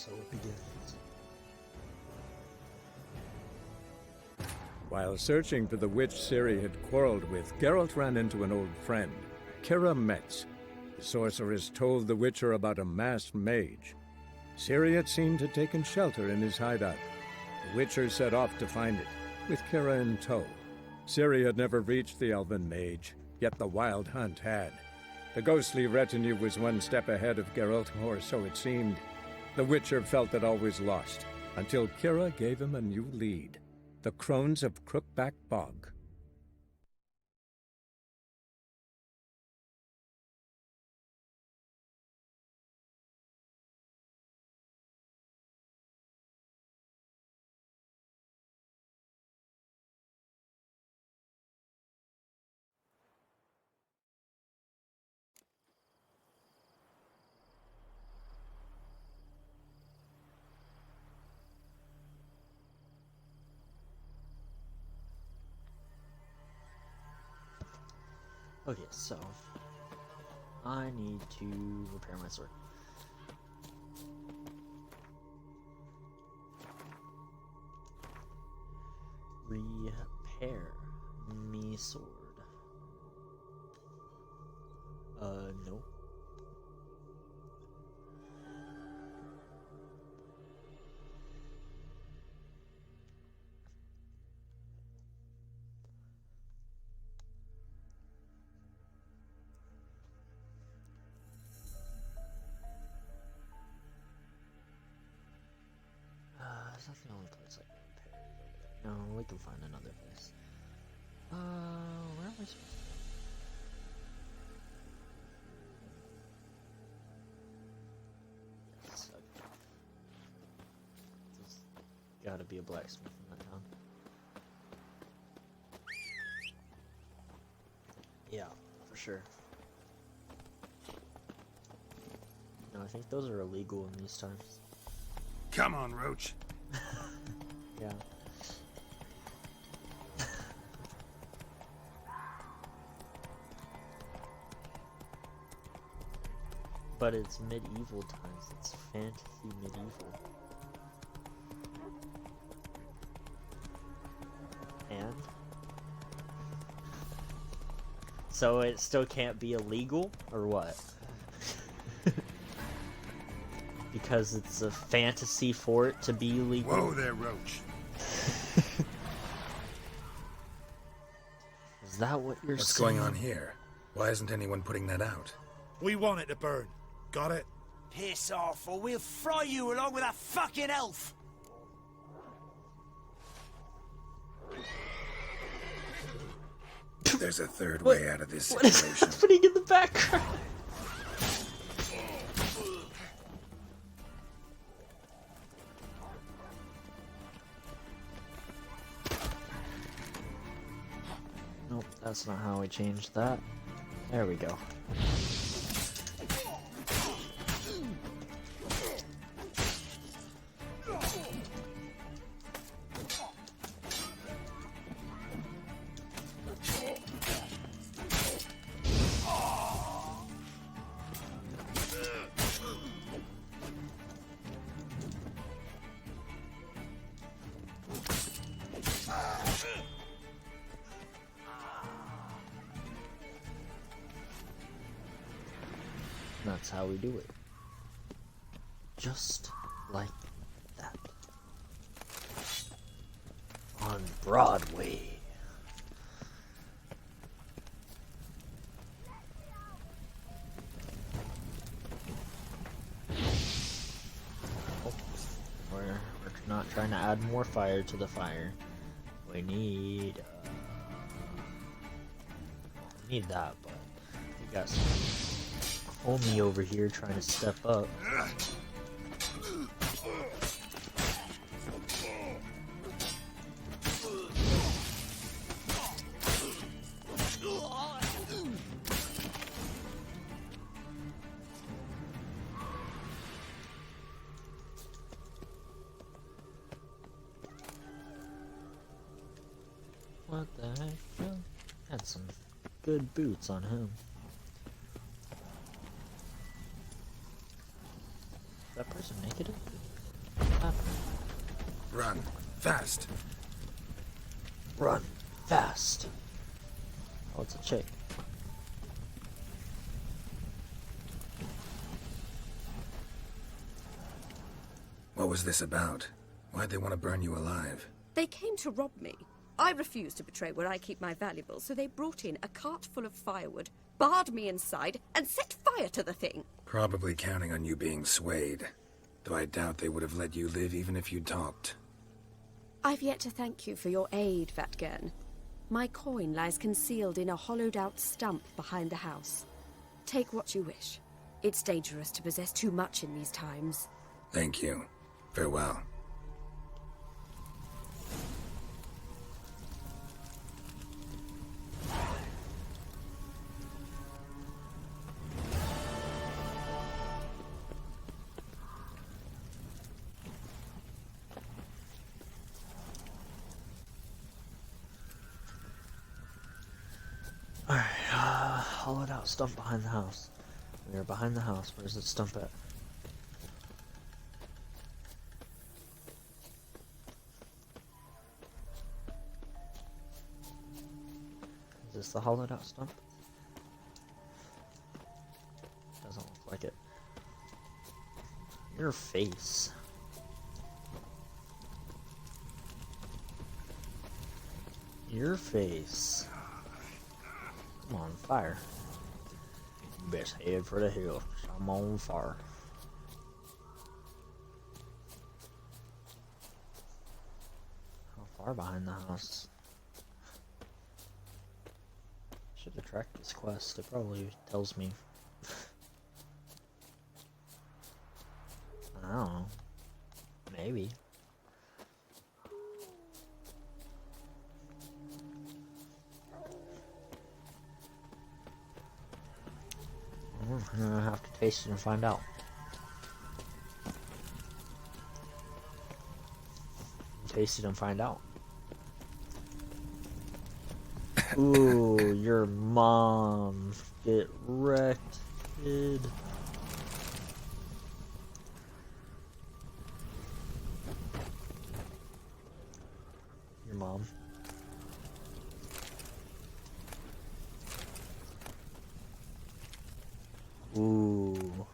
So it begins. While searching for the witch Ciri had quarreled with, Geralt ran into an old friend, Kira Metz. The sorceress told the Witcher about a masked mage. Ciri had seemed to taken shelter in his hideout. The Witcher set off to find it, with Kira in tow. Ciri had never reached the elven mage, yet the Wild Hunt had. The ghostly retinue was one step ahead of Geralt, or so it seemed. The Witcher felt that all was lost, until Kira gave him a new lead. The Crones of Crookback Bog. Okay, so I need to repair my sword. Repair me sword. No. Is that the only place I can repair it over there? No, we can find another place. Where am I supposed to go? Yes, okay. There's gotta be a blacksmith in that town. Yeah, for sure. No, I think those are illegal in these times. Come on, Roach. Yeah. But it's medieval times. It's fantasy medieval. And? So it still can't be illegal, or what? Because it's a fantasy for it to be illegal. Whoa there, Roach. Is that what you're What's saying? going on here? Why isn't anyone putting that out? We want it to burn. Got it? Piss off, or we'll fry you along with that fucking elf! There's a third way out of this What is situation. happening in the background? Nope, that's not how we changed that. There we go. That's how we do it. Just like that. On Broadway. Oh, we're not trying to add more fire to the fire. We need that, but we got some homie over here trying to step up. What the heck? Well, had some good boots on him. Is that person naked? happening? Run. Fast. Run fast. Oh, it's a chick. What was this about? Why'd they want to burn you alive? They came to rob me. I refused to betray where I keep my valuables, so they brought in a cart full of firewood, barred me inside, and set fire to the thing. Probably counting on you being swayed. Though I doubt they would have let you live even if you talked. I've yet to thank you for your aid, Vatgern. My coin lies concealed in a hollowed-out stump behind the house. Take what you wish. It's dangerous to possess too much in these times. Thank you. Farewell. Alright, hollowed out stump behind the house. We are behind the house. Where's the stump at? Is this the hollowed out stump? Doesn't look like it. Your face. Your face. I'm on fire. Best head for the hill. I'm on fire. How far behind the house? Should have tracked this quest. It probably tells me. I don't know. Maybe. I'm gonna have to taste it and find out. Taste it and find out. Ooh, your mom. Get wrecked, kid. Your mom. Ooh.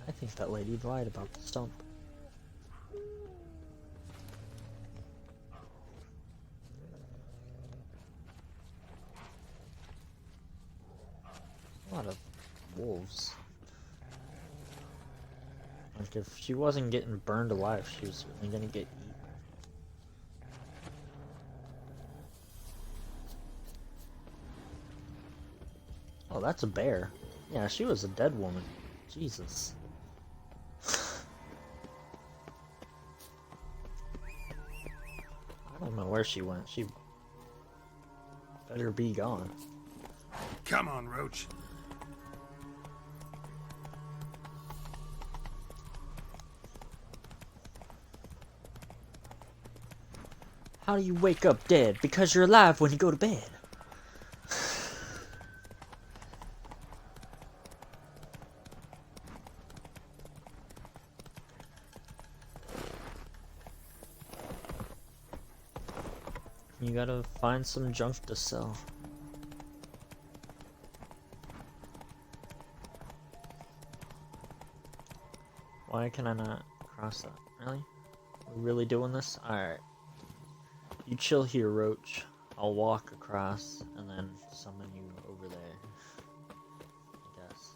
I think that lady lied about the stump. A lot of wolves. Like, if she wasn't getting burned alive, she was certainly gonna get eaten. Oh, that's a bear. Yeah, she was a dead woman. Jesus. I don't know where she went. She better be gone. Come on, Roach. How do you wake up dead? Because you're alive when you go to bed. You gotta find some junk to sell. Why can I not cross that? Really? We're really doing this? Alright. You chill here, Roach. I'll walk across and then summon you over there. I guess.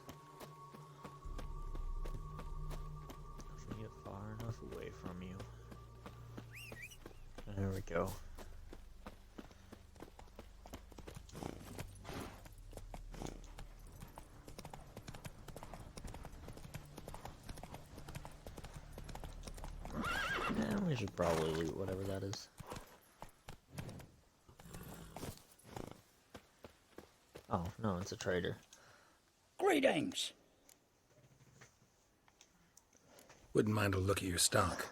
If we get far enough away from you. There we go. We should probably loot whatever that is. Oh, no, it's a trader. Greetings. Wouldn't mind a look at your stock.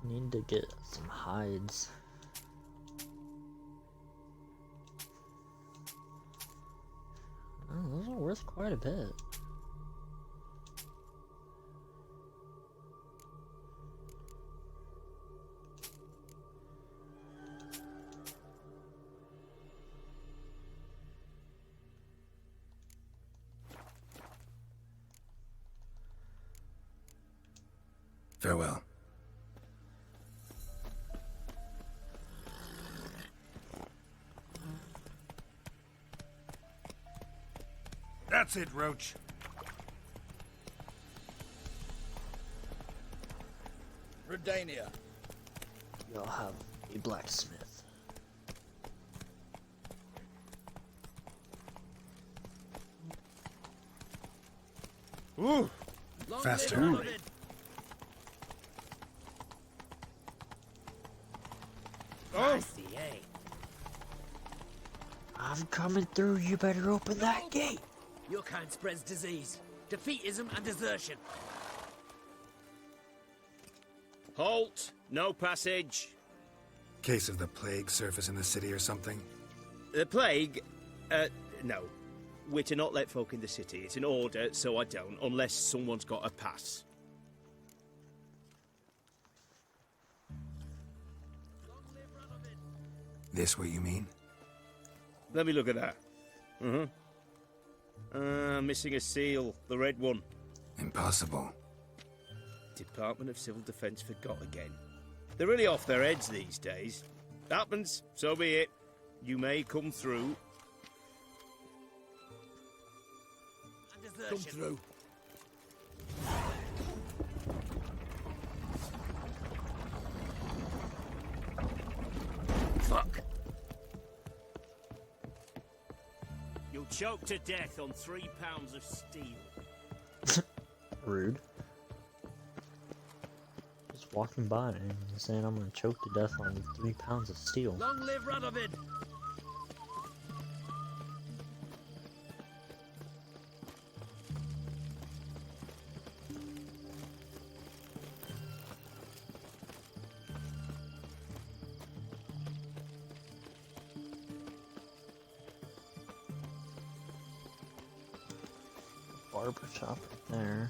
Need to get some hides. Oh, those are worth quite a bit. Farewell. That's it, Roach. Redania. You'll have a blacksmith. Ooh, faster. Oh, I'm coming through. You better open that gate. Your kind spreads disease, defeatism, and desertion. Halt! No passage. Case of the plague surface in the city or something? The plague? No. We're to not let folk in the city. It's an order, so I don't, unless someone's got a pass. This what you mean? Let me look at that. Missing a seal. The red one. Impossible. Department of Civil Defence forgot again. They're really off their heads these days. Happens, so be it. You may come through. Come through. Fuck! You'll choke to death on 3 pounds of steel. Rude. Just walking by and saying I'm gonna choke to death on 3 pounds of steel. Long live Radovid! Barber shop right there.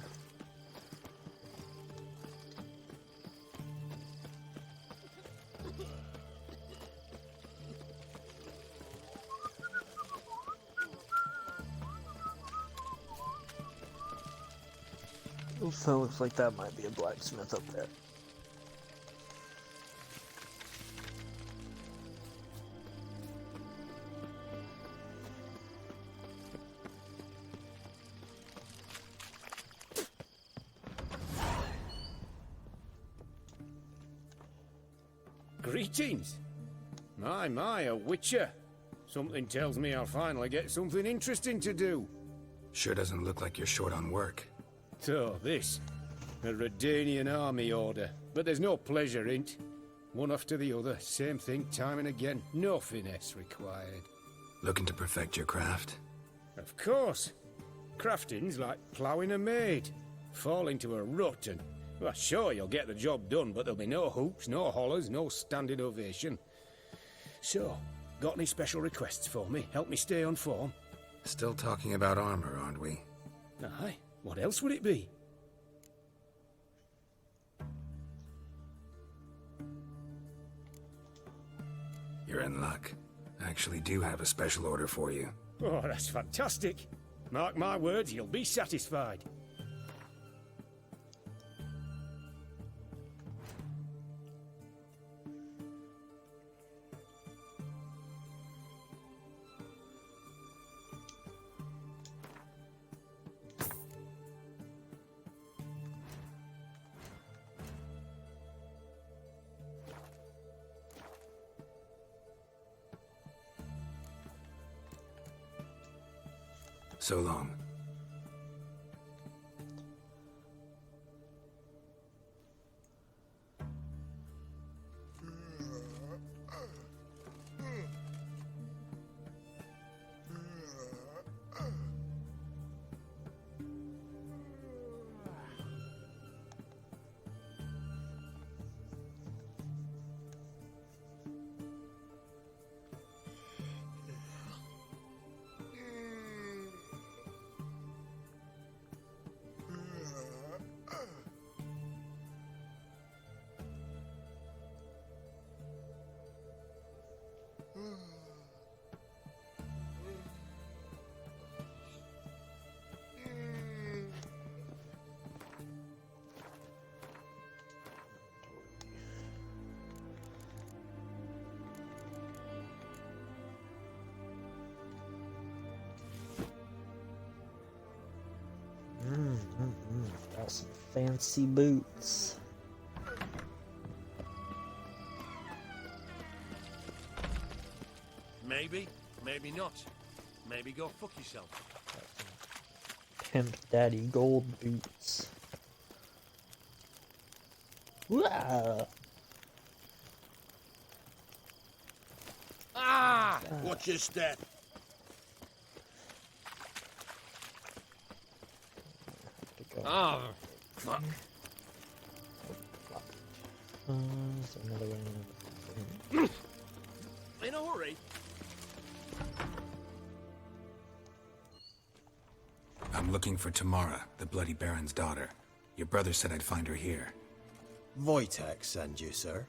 Oof, that looks like that might be a blacksmith up there. Greetings. My, a witcher. Something tells me I'll finally get something interesting to do. Sure doesn't look like you're short on work. So, this. A Redanian army order. But there's no pleasure in't. One after the other, same thing time and again. No finesse required. Looking to perfect your craft? Of course. Crafting's like ploughing a maid. Fall into a rut and... Well, sure, you'll get the job done, but there'll be no hoops, no hollers, no standing ovation. So, got any special requests for me? Help me stay on form? Still talking about armor, aren't we? Aye. What else would it be? You're in luck. I actually do have a special order for you. Oh, that's fantastic. Mark my words, you'll be satisfied. So long. got some fancy boots. Maybe, maybe not. Maybe go fuck yourself. Pimp Daddy gold boots. Wow. Ah! Watch your step. Oh, fuck. Is there another way? In a hurry. I'm looking for Tamara, the Bloody Baron's daughter. Your brother said I'd find her here. Wojtek send you, sir.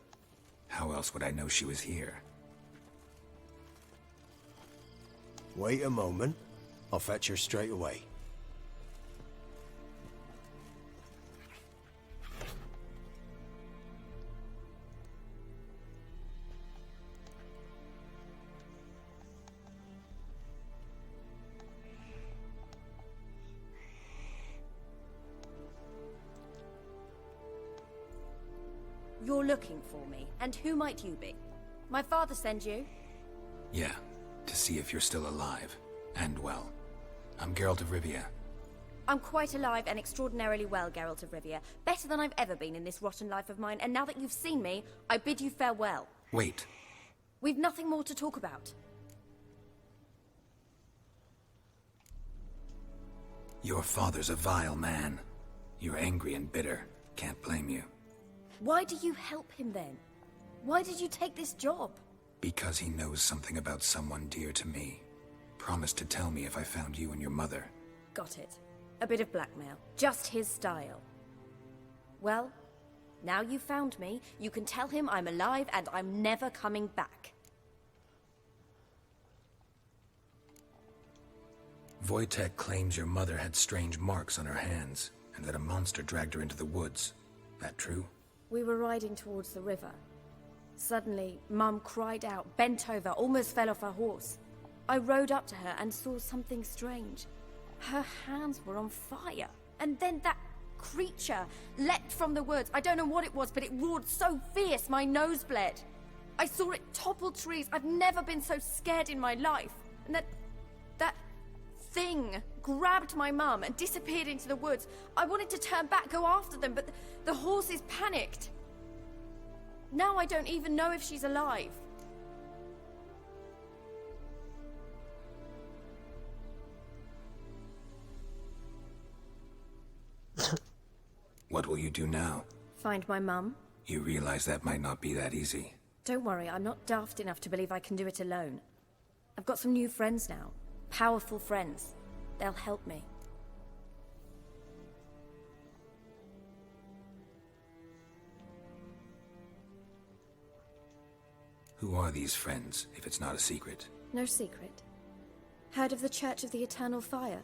How else would I know she was here? Wait a moment. I'll fetch her straight away. You're looking for me, and who might you be? My father send you? Yeah, to see if you're still alive. And well. I'm Geralt of Rivia. I'm quite alive and extraordinarily well, Geralt of Rivia. Better than I've ever been in this rotten life of mine, and now that you've seen me, I bid you farewell. Wait. We've nothing more to talk about. Your father's a vile man. You're angry and bitter. Can't blame you. Why do you help him then? Why did you take this job? Because he knows something about someone dear to me. Promised to tell me if I found you and your mother. Got it. A bit of blackmail. Just his style. Well, now you've found me, you can tell him I'm alive and I'm never coming back. Wojtek claims your mother had strange marks on her hands, and that a monster dragged her into the woods. That true? We were riding towards the river. Suddenly, Mum cried out, bent over, almost fell off her horse. I rode up to her and saw something strange. Her hands were on fire. And then that creature leapt from the woods. I don't know what it was, but it roared so fierce my nose bled. I saw it topple trees. I've never been so scared in my life. And that thing grabbed my mum and disappeared into the woods. I wanted to turn back, go after them, but the horses panicked. Now I don't even know if she's alive. What will you do now? Find my mum? You realize that might not be that easy. Don't worry, I'm not daft enough to believe I can do it alone. I've got some new friends now. Powerful friends. They'll help me. Who are these friends, if it's not a secret? No secret. Heard of the Church of the Eternal Fire?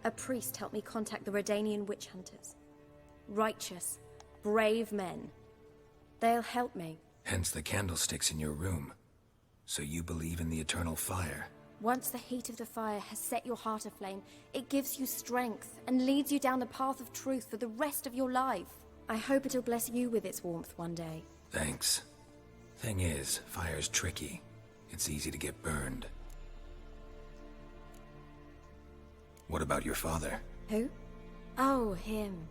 A priest helped me contact the Redanian witch hunters. Righteous, brave men. They'll help me. Hence the candlesticks in your room. So you believe in the eternal fire? Once the heat of the fire has set your heart aflame, it gives you strength and leads you down the path of truth for the rest of your life. I hope it'll bless you with its warmth one day. Thanks. Thing is, fire's tricky. It's easy to get burned. What about your father? Who? Oh, him.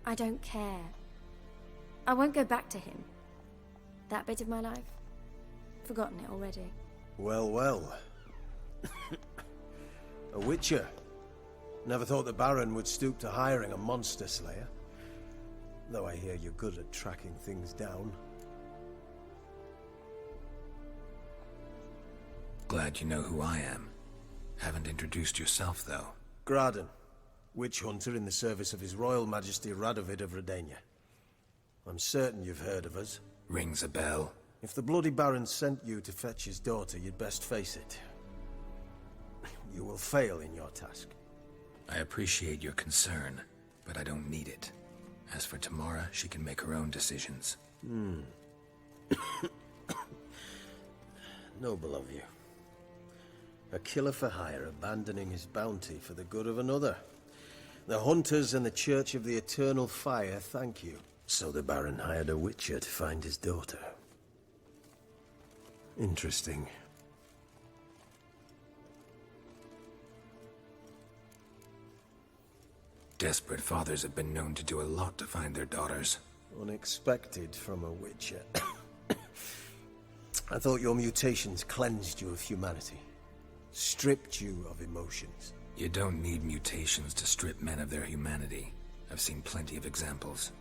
I don't care. I won't go back to him. That bit of my life? Forgotten it already. Well, well. A witcher. Never thought the Baron would stoop to hiring a monster slayer. Though I hear you're good at tracking things down. Glad you know who I am. Haven't introduced yourself, though. Graden, witch hunter in the service of His Royal Majesty Radovid of Redania. I'm certain you've heard of us. Rings a bell. If the Bloody Baron sent you to fetch his daughter, you'd best face it. You will fail in your task. I appreciate your concern, but I don't need it. As for Tamara, she can make her own decisions. Noble of you. A killer for hire abandoning his bounty for the good of another. The hunters and the Church of the Eternal Fire thank you. So the Baron hired a witcher to find his daughter. Interesting. Desperate fathers have been known to do a lot to find their daughters. Unexpected from a witcher. I thought your mutations cleansed you of humanity. Stripped you of emotions. You don't need mutations to strip men of their humanity. I've seen plenty of examples.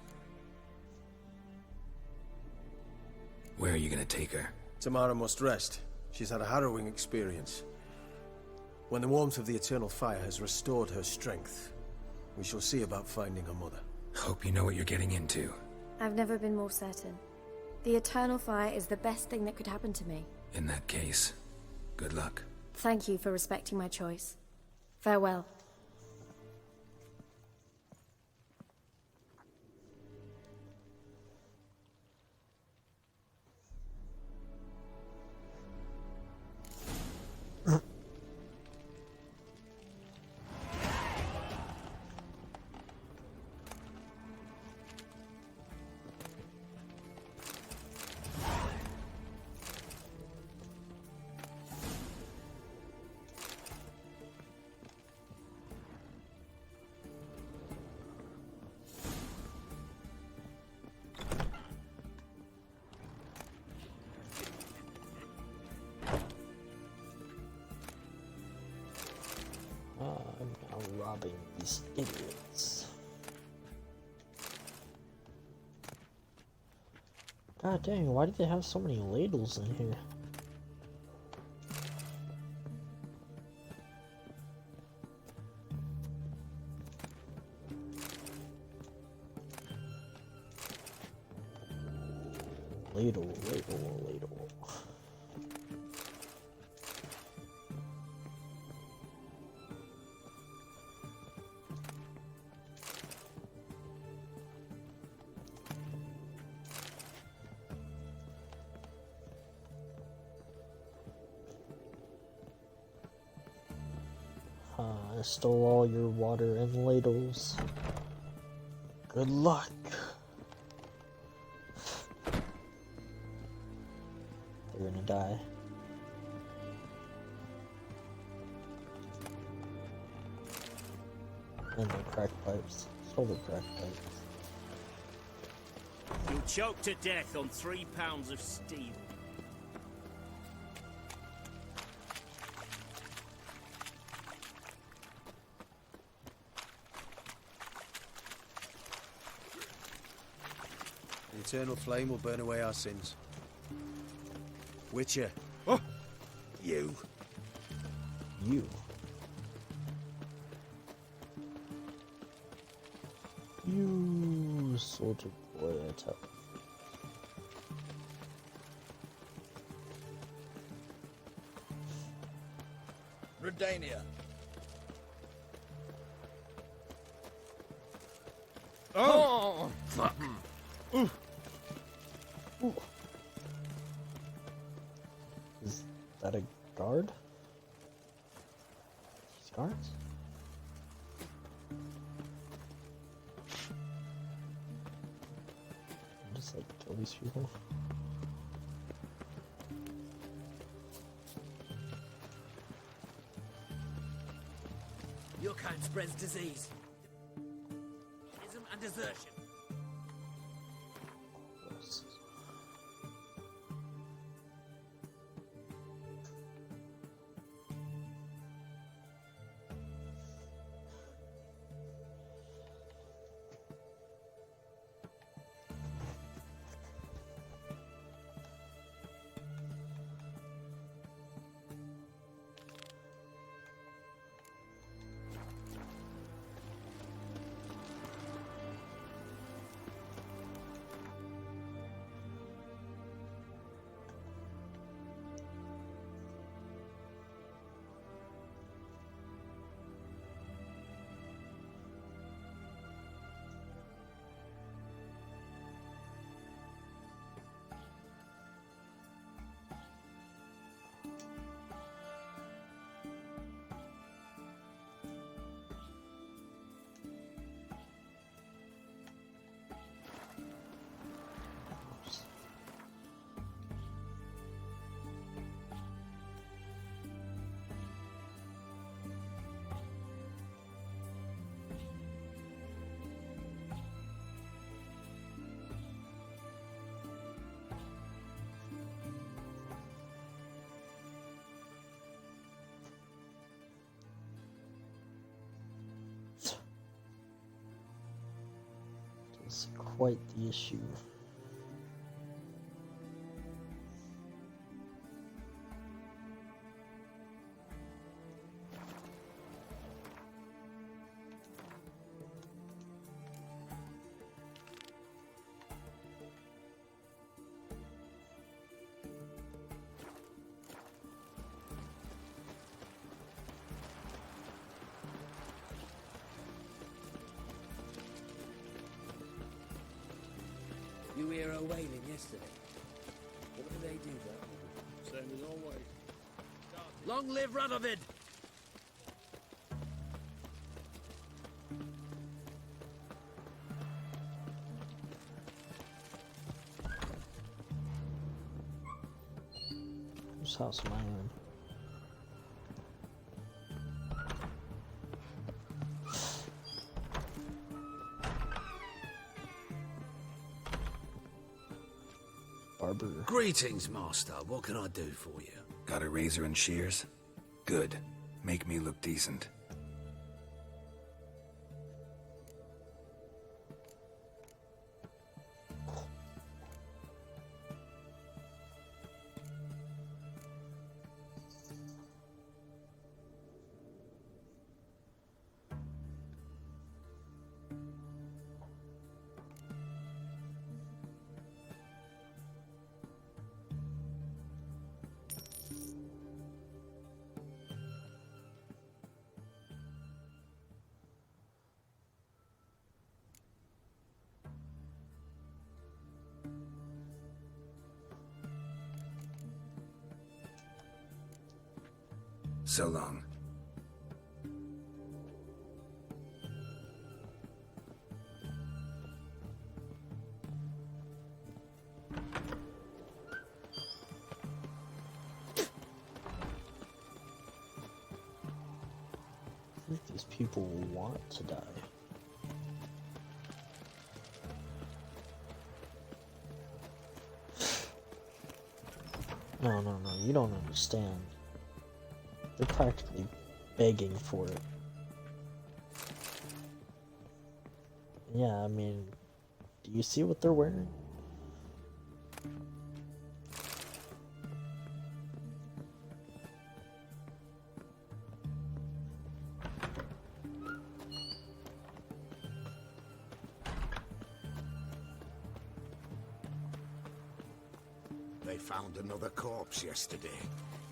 Where are you gonna take her? Tamara must rest. She's had a harrowing experience. When the warmth of the Eternal Fire has restored her strength, we shall see about finding her mother. Hope you know what you're getting into. I've never been more certain. The Eternal Fire is the best thing that could happen to me. In that case, good luck. Thank you for respecting my choice. Farewell. I'm now robbing these idiots. God dang, why do they have so many ladles in here? Ladle, ladle, ladle. I stole all your water and ladles. Good luck. They're gonna die. And the crack pipes. Stole the crack pipes. You'll choke to death on 3 pounds of steel. The Eternal Flame will burn away our sins. Witcher. Oh. You. You. You soldier boy, I tell. Redania. Oh! Fuck. Ooh. Is that a guard? These guards? Just like kill these people. Your kind spreads disease. Ism and desertion. Gross. It's quite the issue. You hear her wailing yesterday? What do they do there? Same as always. Long live Radovid! Whose house am I in? Barber. Greetings, Master. What can I do for you? Got a razor and shears? Good. Make me look decent. So long. I think these people want to die. No, you don't understand. They're practically begging for it. Yeah, I mean, do you see what they're wearing? They found another corpse yesterday.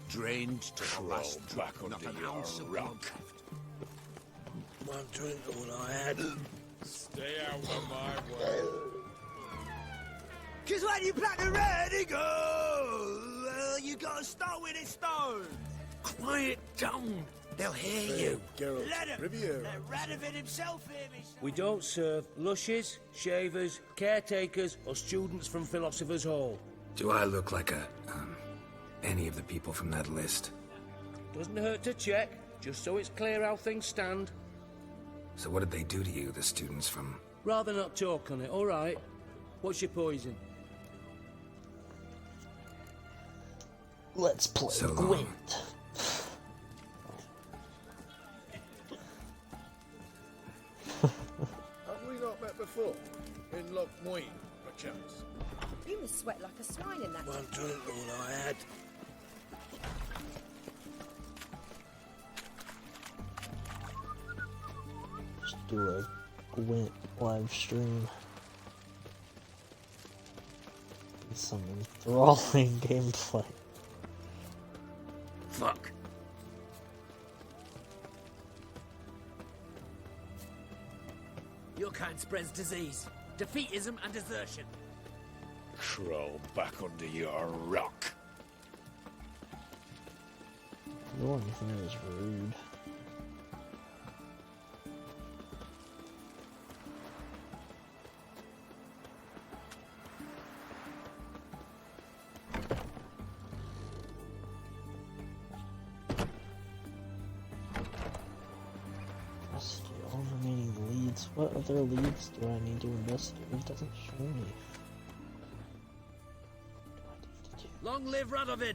Drained to the last back drop, not under an your ounce of rock. blood left. One drink all I had. Stay out of my way. Cause when you plant the red eagle, you gotta start with a stone. Quiet down. They'll hear you. Geralt, Let him. Riviera. Let Radovid himself hear me. We don't serve lushes, shavers, caretakers, or students from Philosopher's Hall. Do I look like any of the people from that list? Doesn't hurt to check, just so it's clear how things stand. So what did they do to you, the students from... Rather not talk on it, all right? What's your poison? Let's play So long. Gwent. Have we not met before? In Loch Moine, perchance? You must sweat like a swine in that. One drink all I had. Just do a Gwent live stream. Get some enthralling gameplay. Fuck. Your kind spreads disease, defeatism, and desertion. Crawl back under your rock. No one here is rude. Investigate all remaining leads. What other leads do I need to investigate? It doesn't show me. What do I need to do? Long live Radovid!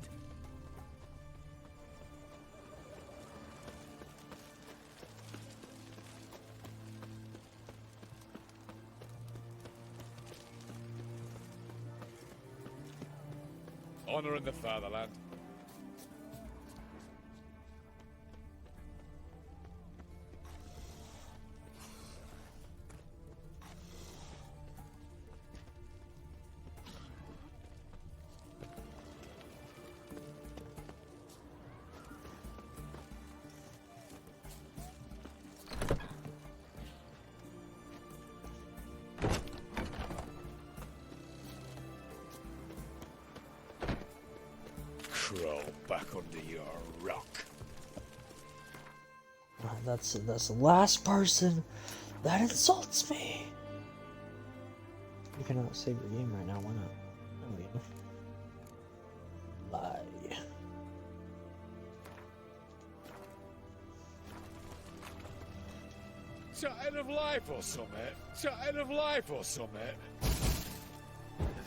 Honor in the fatherland. Crawl back under your rock. That's the last person that insults me. You cannot save your game right now. Why not? There we go. Lie. To end of life or something. To end of life or something.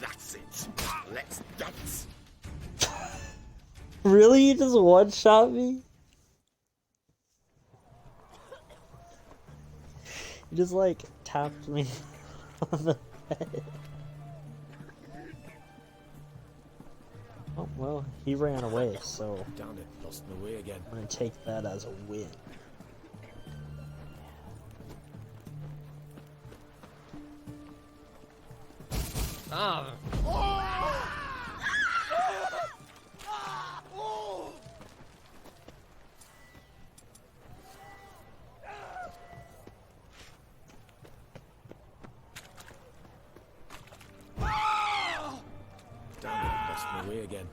That's it. Let's dance. Really? You just one-shot me? You just like tapped me on the head. Oh, well, he ran away, so Damn it, lost my way again. I'm gonna take that as a win. Ah! Damn it, lost my way again.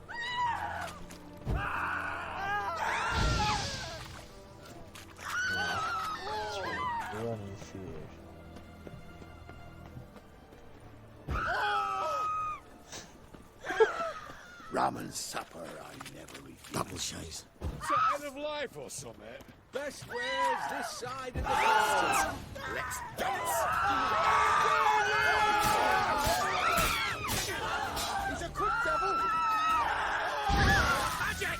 Running fear. Ramen supper I never refuse. Double shies. To end of life or something. Best squares this side of the bastion. Let's dance. He's a quick devil. Magic!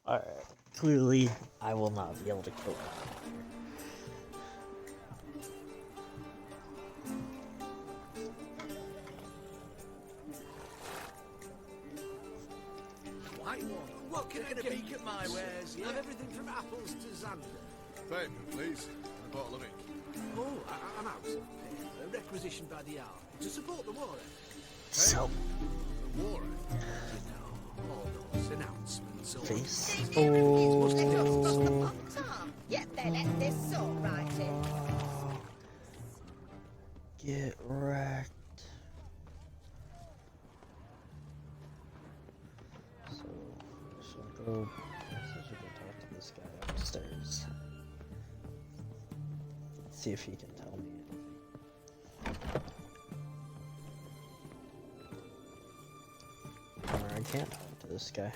Alright, clearly I will not be able to kill him. What can I peek at my wares? You have everything from apples to xanthan. Payment, please. And a bottle of ink. Oh, I'm out. Requisitioned by the hour to support the war effort. So, The war effort. You know, all those announcements. All face. Oh. Yet they let this sort right in. Get wrecked. So, I should go talk to this guy upstairs. See if he can tell me anything. Or I can't talk to this guy.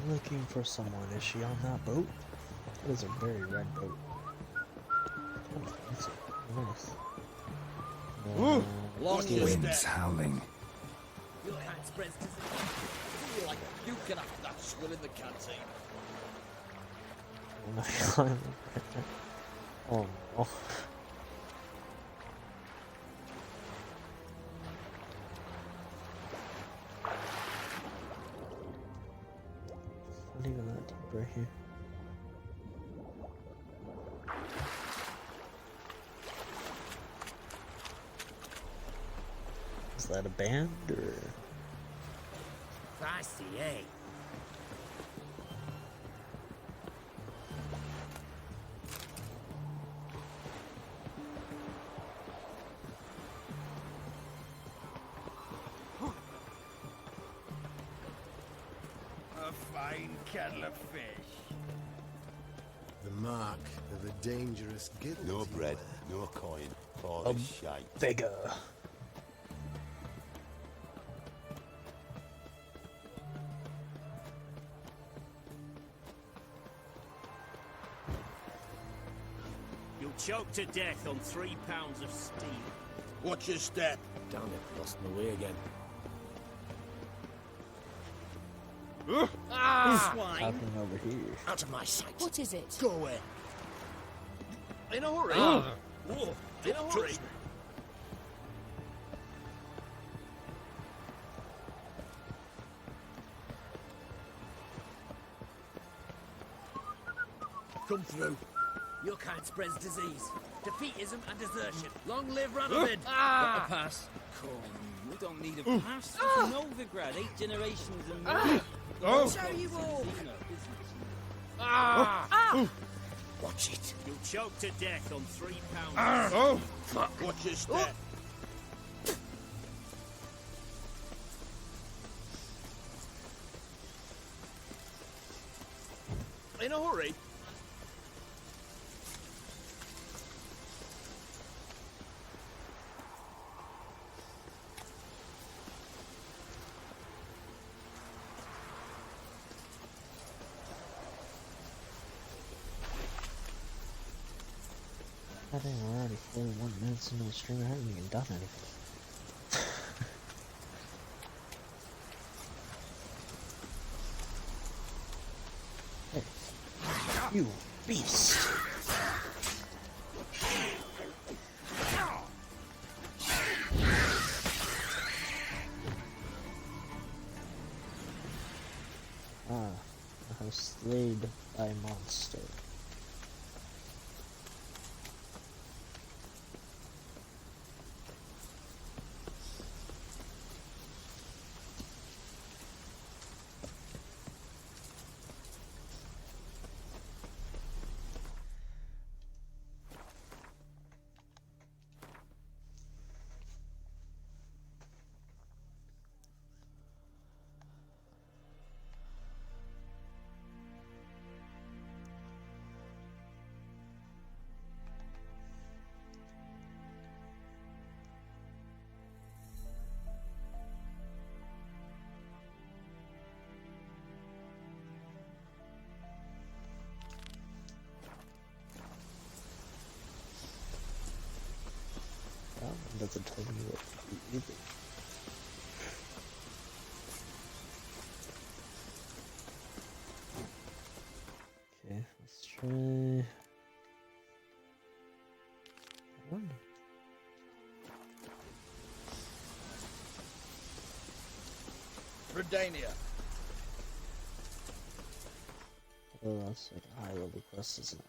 Looking for someone. Is she on that boat? That is a very red boat. Kind of fancy. Nice. Lost Yeah. your Winds step. howling. Your hand spreads to feel like you can have that swill in the canteen. Oh my god. Oh no. Not even that deep right here. Is that a band or? Feisty, eh? A fine kettle of fish. mark of a dangerous guild. No bread, no coin, all this shite. Vigor. You'll choke to death on 3 pounds of steel. Watch your step. Damn it, lost my way again. Swine. Happening over here. Out of my sight. What is it? Go away. In a hurry. Whoa. In a hurry. Come through. Your kind spreads disease, defeatism and desertion. Long live Radovid! Got a pass. Come, we don't need a pass. It's Novigrad, 8 generations and more. Oh. Show you all. Watch it. You'll choke to death on 3 pounds. Oh, fuck. Watch your step. In a hurry. I think we're already 41 minutes into the stream. I haven't even done anything. Hey, you beast! I was slayed by a monster. Doesn't tell me what to do either. Okay, let's try one. Redania. Oh, that's like a high level quest, isn't it?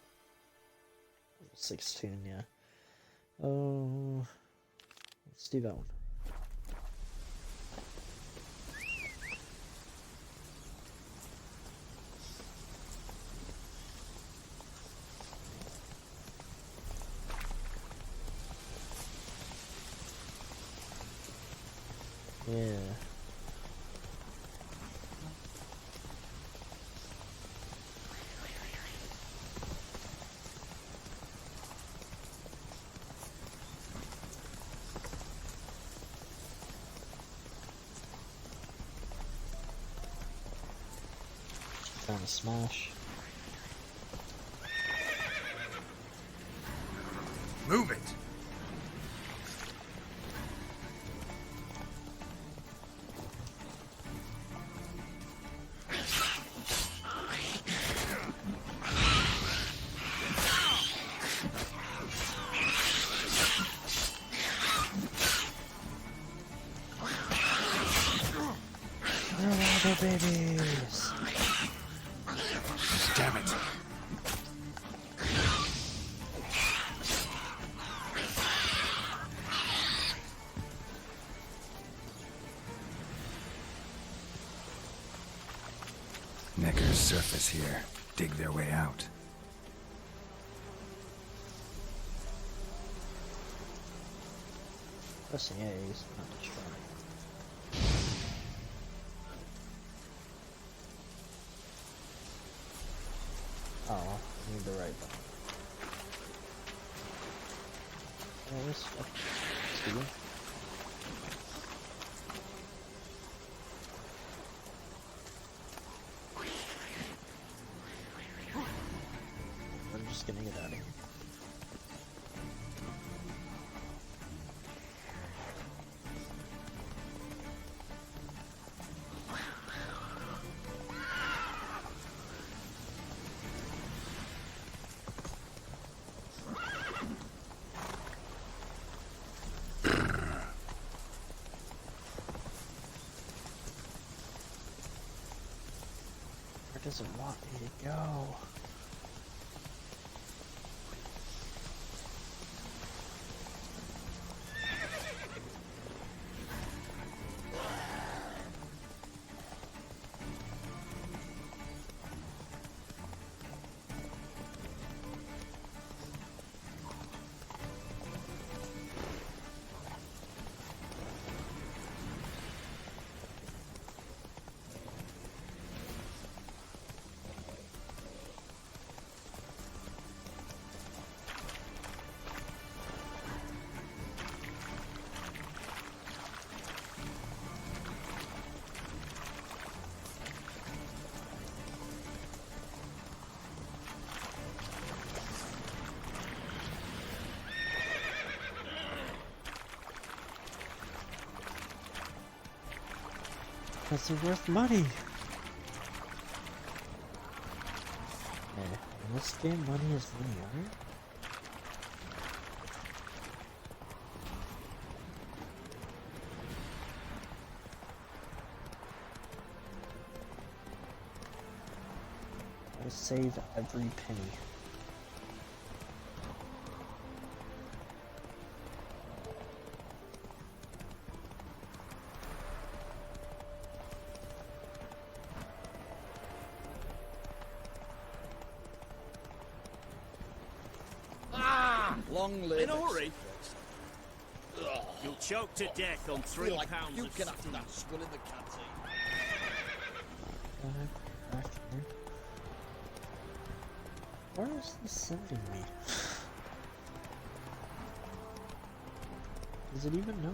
16, yeah. Oh. Let's do that one. Yeah. Trying to smash. Move it. Where are the babies? Damn it. Neckar's surface here. Dig their way out. Pressing A is not destroying. Oh, I need the right right back. Yeah, this stuff. Stupid. I'm just gonna get out of here. Where does it want me to go? Because they're worth money. Okay, in this game, money is linear. I save every penny. Long live. In a hurry? You'll choke to death on 3 pounds you of can have steam. that swill in the canteen. Back here. Where is this sending me? Does it even know?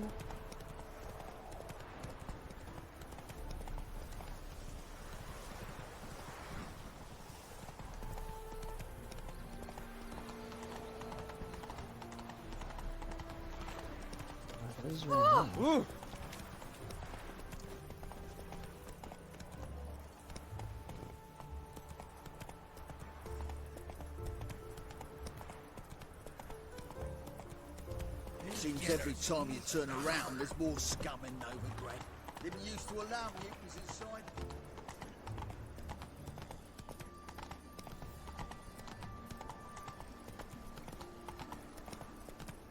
What is wrong? Ooh. Seems every time you turn around, there's more scum in Novigrad. Didn't used to allow mutants inside.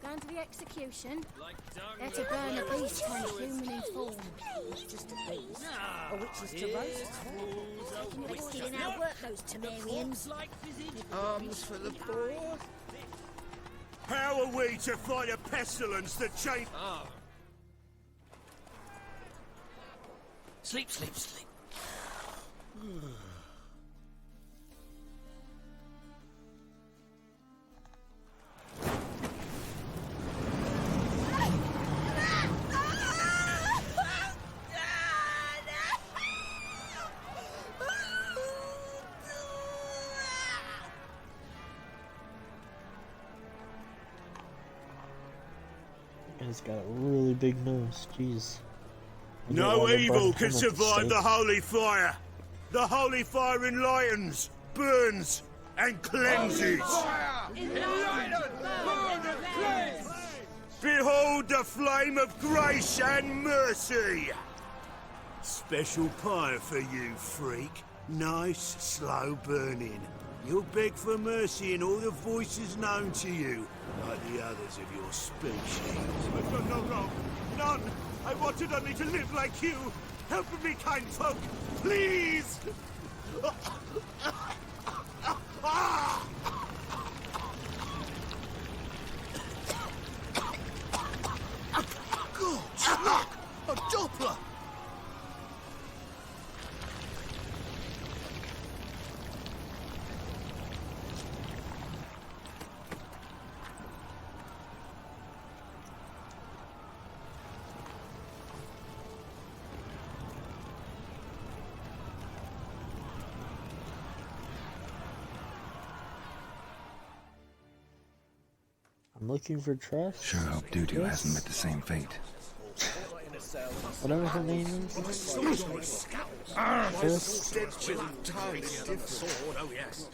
Going to the execution? Like They're to burn a beast turned human in form. Just a beast. A witch is to roast. They're stealing our work, those Temerians. Arms for the poor. How are we to fight a pestilence that change? Sleep, sleep, sleep. He's got a really big nose, jeez. No evil can survive the holy fire. The holy fire enlightens, burns, and cleanses. Behold the flame of grace and mercy. Special pie for you, freak. Nice, slow burning. You'll beg for mercy in all the voices known to you, like the others of your species. I've done no wrong. None. I wanted only to live like you. Help me, kind folk. Please. God, look! A Doppler! I'm looking for Tress. Sure hope Dudu hasn't met the same fate. Whatever her name is. Triss. Oh, yes.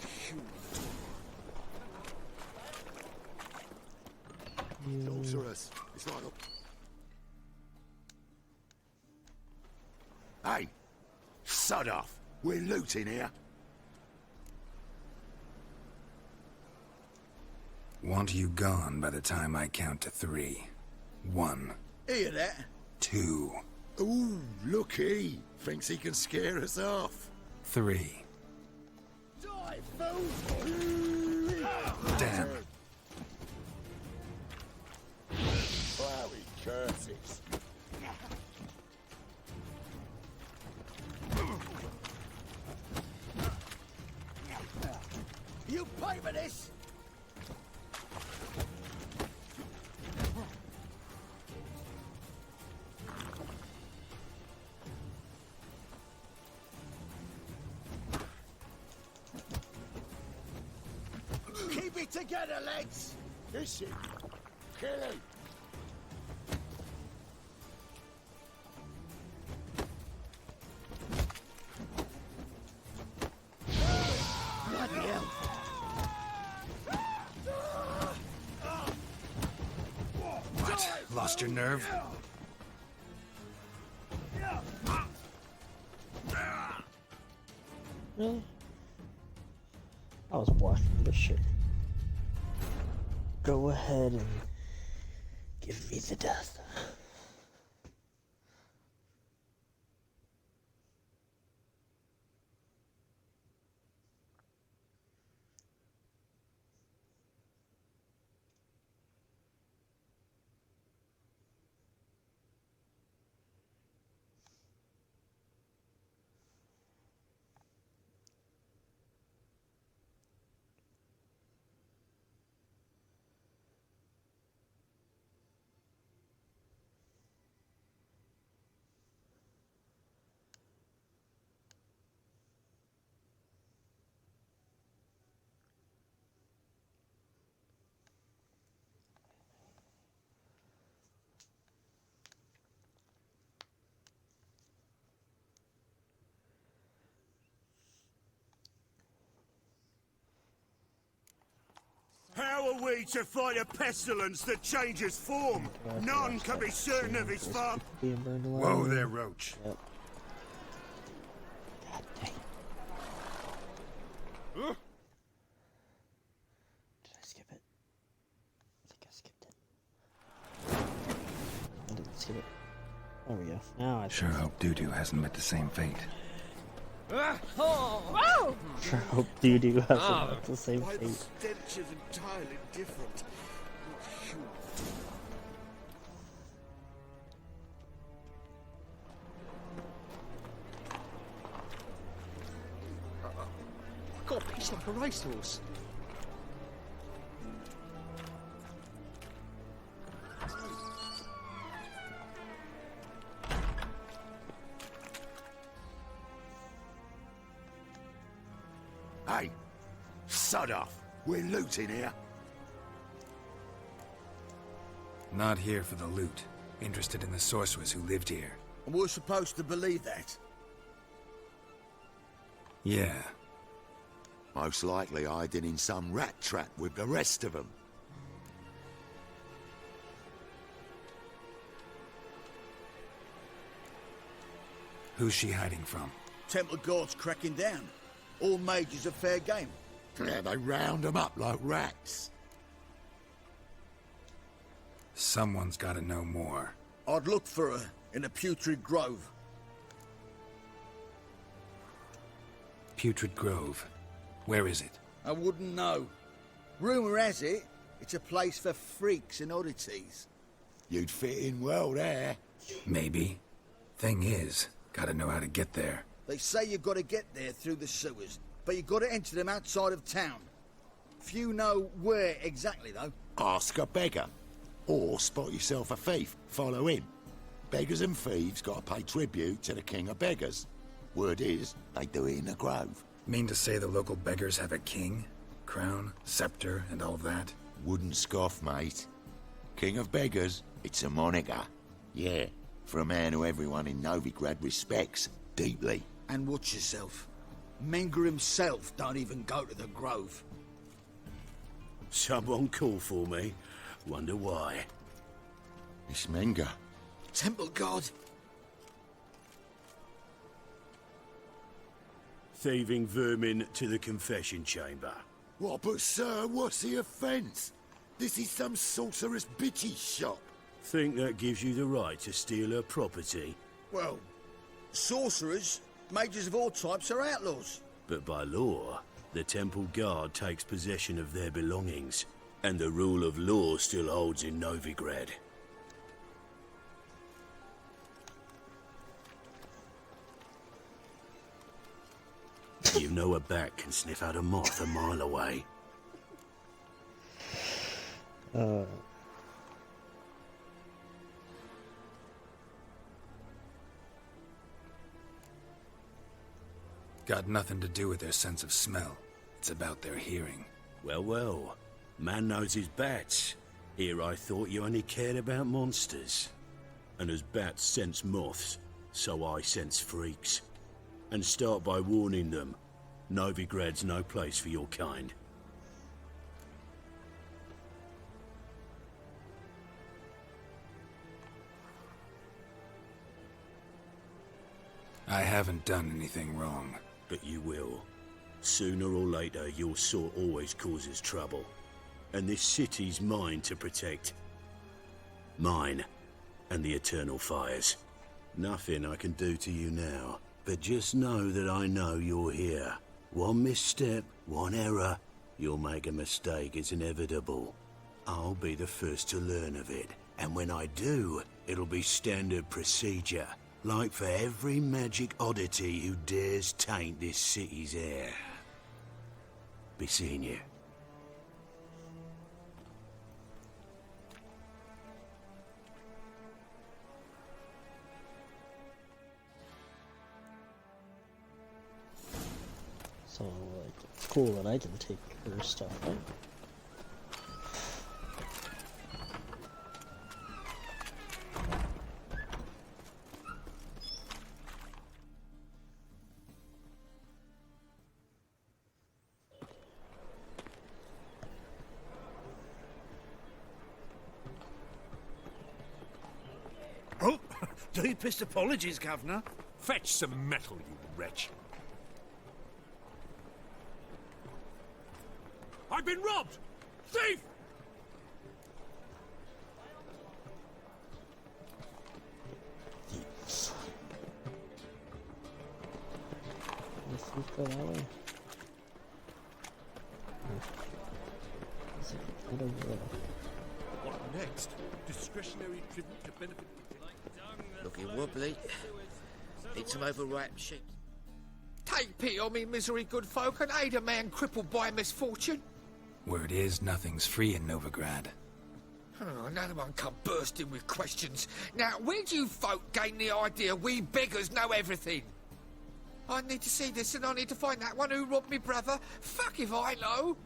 Sorceress. It's like a... Hey! Sod off! We're looting here. Want you gone by the time I count to 3. 1. Hear that? 2. Ooh, looky! Thinks he can scare us off. 3. Die, fool! Damn. Flowey curses. You pay for this! Keep it together, lads! Listen, Kelly. Bloody hell! What? Lost your nerve? Really? I was blocking, but sure. Go ahead and give me the death. How are we to fight a pestilence that changes form? None can be certain of his farm. Whoa there, Roach. Yep. God dang. Huh? Did I skip it? I think I skipped it. I didn't skip it. There we go. Now I Sure hope Dudu hasn't met the same fate. Whoa! sure hope Dudu hasn't the same Why the fate. stench is entirely different. Got a piece like a racehorse. Hey, sod off. We're looting here. Not here for the loot. Interested in the sorceress who lived here. And we're supposed to believe that. Yeah. Most likely hiding in some rat trap with the rest of them. Who's she hiding from? Temple Guard's cracking down. All mages are fair game. Yeah, they round them up like rats. Someone's gotta know more. I'd look for her in the Putrid Grove. Putrid Grove. Where is it? I wouldn't know. Rumour has it, it's a place for freaks and oddities. You'd fit in well there. Maybe. Thing is, gotta know how to get there. They say you've got to get there through the sewers, but you've got to enter them outside of town. Few know where exactly, though. Ask a beggar. Or spot yourself a thief. Follow him. Beggars and thieves got to pay tribute to the king of beggars. Word is, they do it in the grove. Mean to say the local beggars have a king? Crown, scepter, and all that? Wouldn't scoff, mate. King of beggars, it's a moniker. Yeah, for a man who everyone in Novigrad respects deeply. And watch yourself. Menger himself don't even go to the Grove. Someone call for me. Wonder why. It's Menger. Temple God. Thieving vermin to the confession chamber. What, but sir, what's the offence? This is some sorcerer's bitchy shop. Think that gives you the right to steal her property? Well, sorcerers, mages of all types are outlaws. But by law, the temple guard takes possession of their belongings, and the rule of law still holds in Novigrad. You know a bat can sniff out a moth a mile away. Got nothing to do with their sense of smell. It's about their hearing. Well, well. Man knows his bats. Here I thought you only cared about monsters. And as bats sense moths, so I sense freaks. And start by warning them. Novigrad's no place for your kind. I haven't done anything wrong. But you will. Sooner or later, your sort always causes trouble. And this city's mine to protect. Mine. And the Eternal Fires. Nothing I can do to you now. But just know that I know you're here. One misstep, one error. You'll make a mistake, it's inevitable. I'll be the first to learn of it. And when I do, it'll be standard procedure. Like for every magic oddity who dares taint this city's air. Be seeing you. So, like, it's cool that I can take her stuff, right? Oh, deepest apologies, Governor. Fetch some metal, you wretch. I've been robbed! Thief! If we go that way. Right over there. What next? Discretionary tribute to benefit... Looking wobbly. Need some overripe sheep. Take pity on me, misery, good folk, and aid a man crippled by misfortune. Word is, nothing's free in Novigrad. Oh, another one come bursting with questions. Now, where do you folk gain the idea we beggars know everything? I need to see this, and I need to find that one who robbed me brother. Fuck if I know.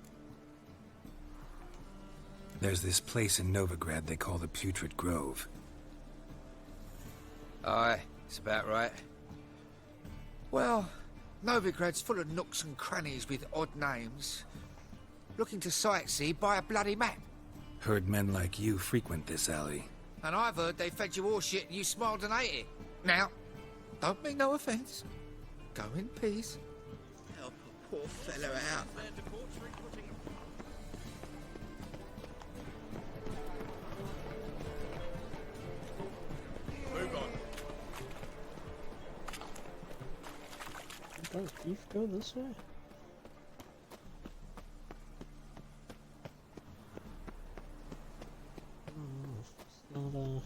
There's this place in Novigrad they call the Putrid Grove. Aye, it's about right. Well, Novigrad's full of nooks and crannies with odd names. Looking to sightsee, buy a bloody map. Heard men like you frequent this alley. And I've heard they fed you all shit and you smiled and ate it. Now, don't mean no offence. Go in peace. Help a poor fellow out. Move on. Does Eve go this way? It's not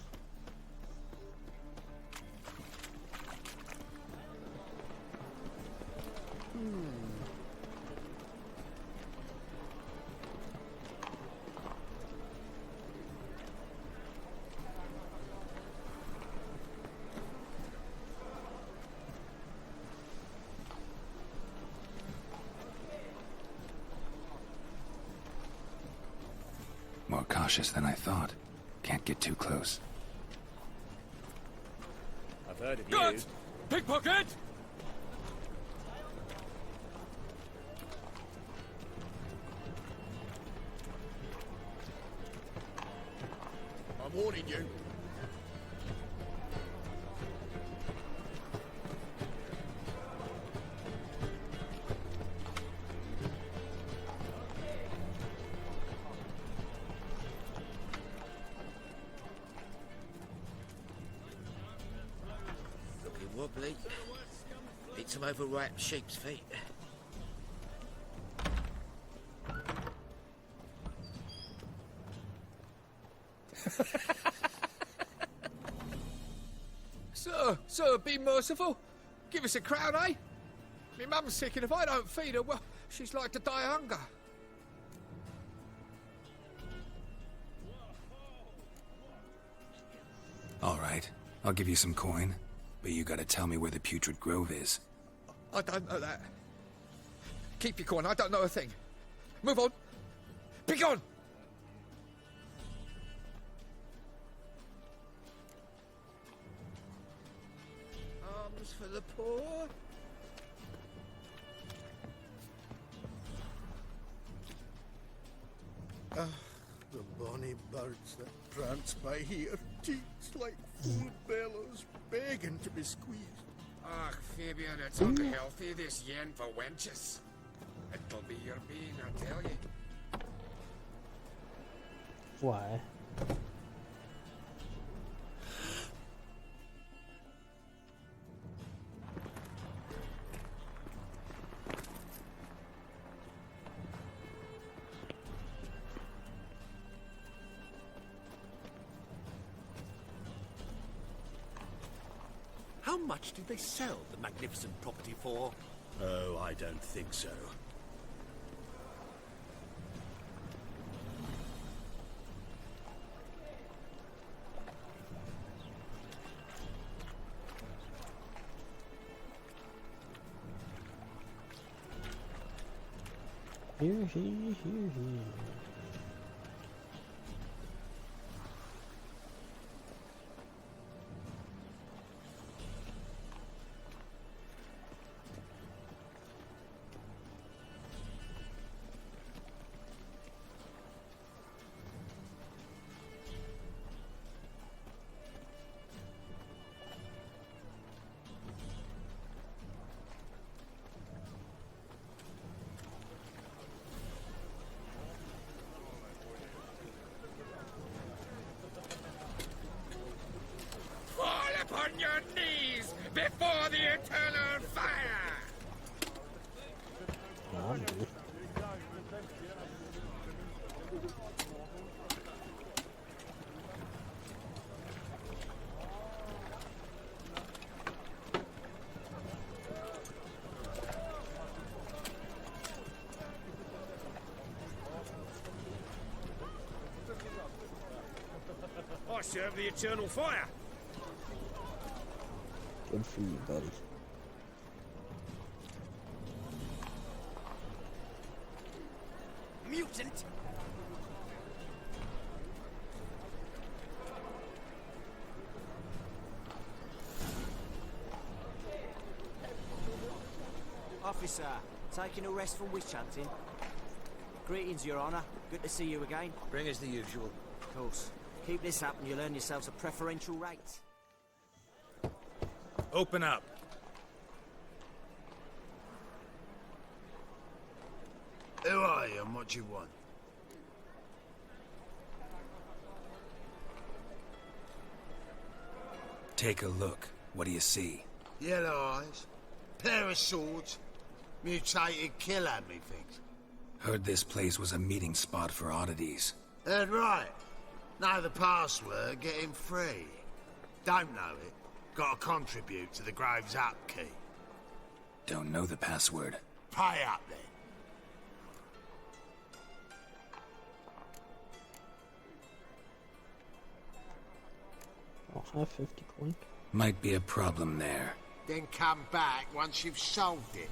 cautious than I thought. Can't get too close. I've heard of you. Guards! Pickpocket! I'm warning you. Looking wobbly. Eat some overripe sheep's feet. Sir, be merciful. Give us a crown, eh? Me mum's sick, and if I don't feed her, well, she's like to die of hunger. All right, I'll give you some coin, but you gotta tell me where the Putrid Grove is. I don't know that. Keep your coin, I don't know a thing. Move on. Be gone! Alms for the poor. Ah, the bonny birds that prance by here, cheeks like full bellows, begging to be squeezed. Ach, Fabian, it's unhealthy, this yen for wenches. It'll be your being, I tell you. Why? How much did they sell the magnificent property for? Oh, I don't think so. Here he. Fall upon your knees before the eternal fire! I serve the eternal fire. Good for you, buddy. Mutant! Officer, taking a rest from witch hunting. Greetings, Your Honor. Good to see you again. Bring us the usual. Of course. Keep this up and you'll earn yourselves a preferential rate. Open up. Who are you and what do you want? Take a look. What do you see? Yellow eyes, pair of swords, mutated killer, methinks. Heard this place was a meeting spot for oddities. Heard right. Know the password, get him free. Don't know it, gotta contribute to the Grove's upkeep. Don't know the password. Pay up then. I'll have 50 coin. Might be a problem there. Then come back once you've solved it.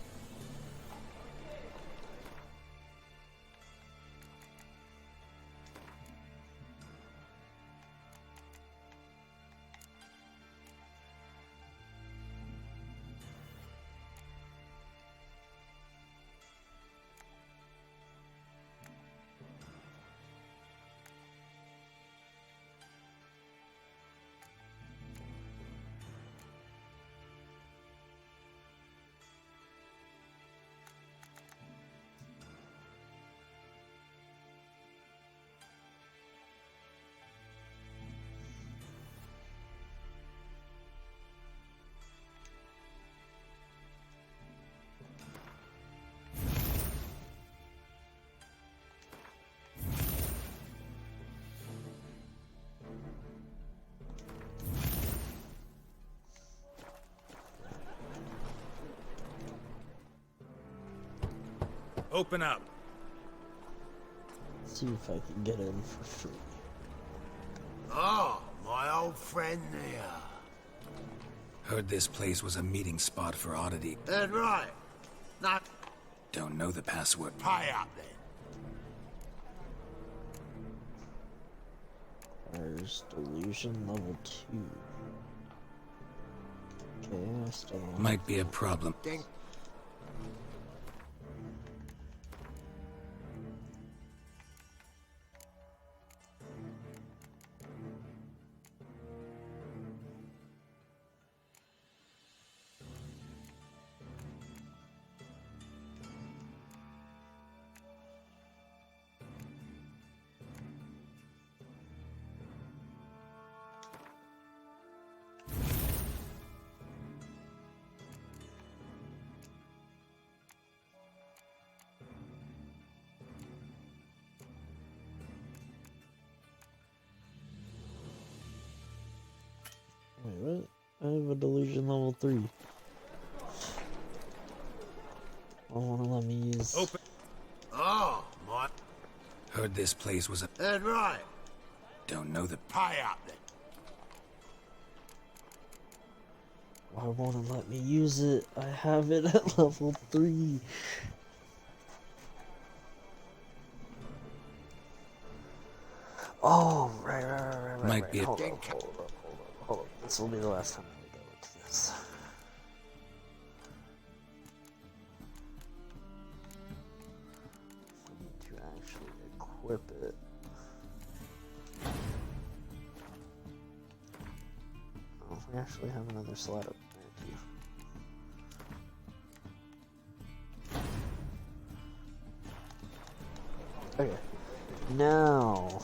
Open up. See if I can get in for free. Ah, my old friend there. Heard this place was a meeting spot for oddity. That's right. Not Don't know the password. pay up then. There's delusion level 2. Okay, I still don't Might be a problem. Wait, what? I have a delusion level 3. I want to let me use. Open. Oh, my. Heard this place was a... That's right. Don't know the... Pay up then. Why won't it let me use it? I have it at level 3. Oh, right. Might be a... Hold up. This will be the last time I go into this. I need to actually equip it. Oh, we actually have another slot up there too. Okay. Now.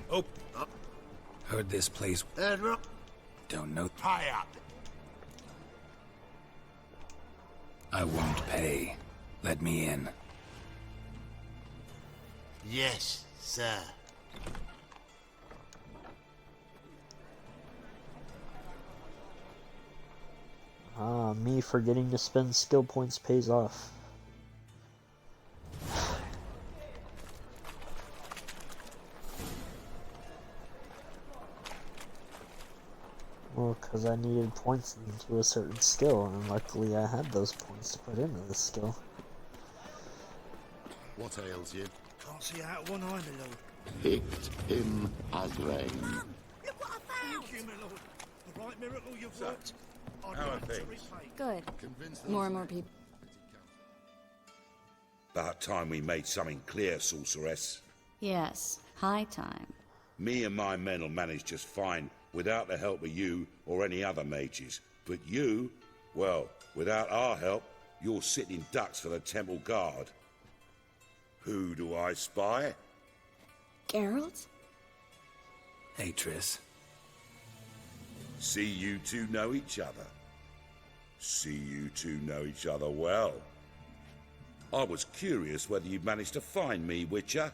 Open up. Heard this place... That's right. Don't know... Pay up. I won't pay. Let me in. Yes, sir. Ah, me forgetting to spend skill points pays off. Well, because I needed points into a certain skill, and luckily I had those points to put into this skill. What ails you? Can't see out of one eye, my lord. Picked him again. Look what I found! Thank you, my lord. The right miracle you've worked. I'd How are like to things? repay. Good. Convince More and more people. About time we made something clear, sorceress. Yes, high time. Me and my men'll manage just fine without the help of you or any other mages. But you, well, without our help, you're sitting ducks for the temple guard. Who do I spy? Geralt? Hey, Triss. See you two know each other. See you two know each other well. I was curious whether you'd managed to find me, Witcher.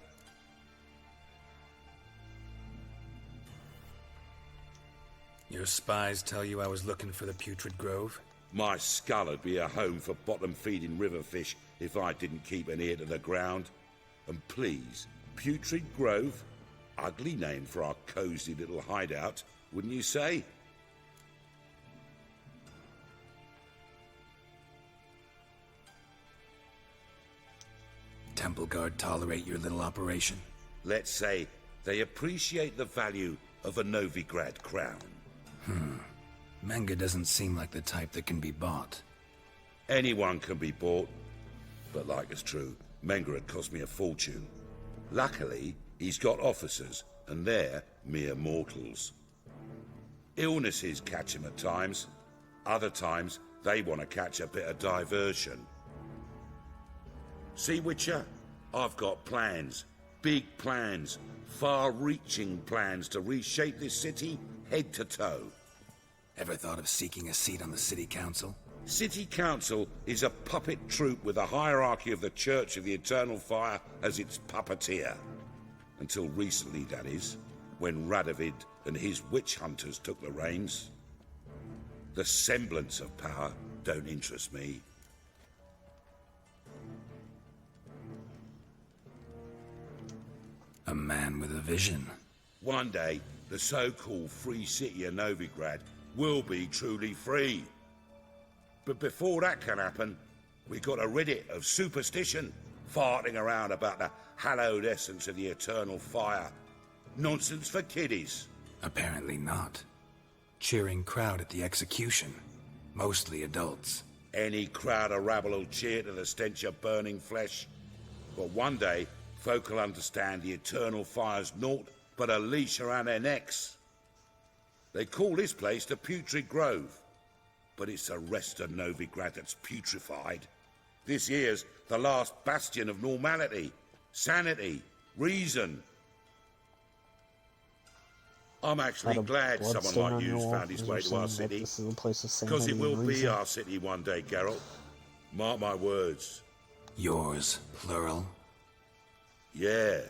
Your spies tell you I was looking for the Putrid Grove? My skull would be a home for bottom-feeding river fish if I didn't keep an ear to the ground. And please, Putrid Grove? Ugly name for our cosy little hideout, wouldn't you say? Temple Guard tolerate your little operation? Let's say they appreciate the value of a Novigrad crown. Menge doesn't seem like the type that can be bought. Anyone can be bought. But like it's true, Menge had cost me a fortune. Luckily, he's got officers, and they're mere mortals. Illnesses catch him at times. Other times, they want to catch a bit of diversion. See, Witcher? I've got plans. Big plans. Far-reaching plans to reshape this city head to toe. Ever thought of seeking a seat on the city council? City Council is a puppet troupe with a hierarchy of the Church of the Eternal Fire as its puppeteer. Until recently, that is, when Radovid and his witch hunters took the reins. The semblance of power don't interest me. man with a vision. One day, the so-called free city of Novigrad will be truly free. But before that can happen, we got to rid it of superstition, farting around about the hallowed essence of the eternal fire. Nonsense for kiddies. Apparently not. Cheering crowd at the execution. Mostly adults. Any crowd of rabble will cheer to the stench of burning flesh. But one day, folk will understand the eternal fire's naught but a leash around their necks. They call this place the Putrid Grove, but it's the rest of Novigrad that's putrefied. This here's the last bastion of normality, sanity, reason. I'm actually glad someone like you's found his way to our city, because it will be our city one day, Geralt. Mark my words. Yours, plural? Yeah,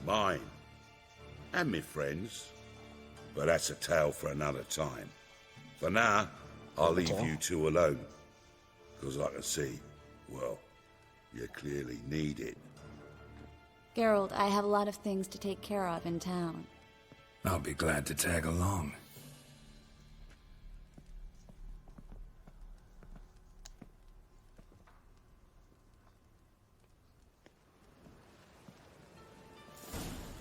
mine. And me friends. But that's a tale for another time. For now, I'll leave you two alone. Because I can see, well, you clearly need it. Geralt, I have a lot of things to take care of in town. I'll be glad to tag along.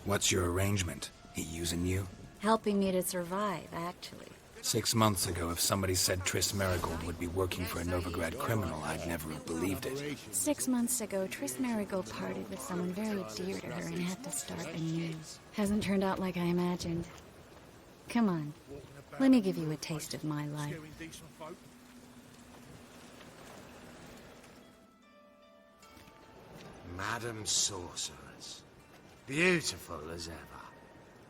What's your arrangement? He using you? Helping me to survive, actually. 6 months ago, if somebody said Triss Merigold would be working for a Novigrad criminal, I'd never have believed it. 6 months ago, Triss Merigold parted with someone very dear to her and had to start anew. Hasn't turned out like I imagined. Come on, let me give you a taste of my life. Madam Sorceress. Beautiful as ever.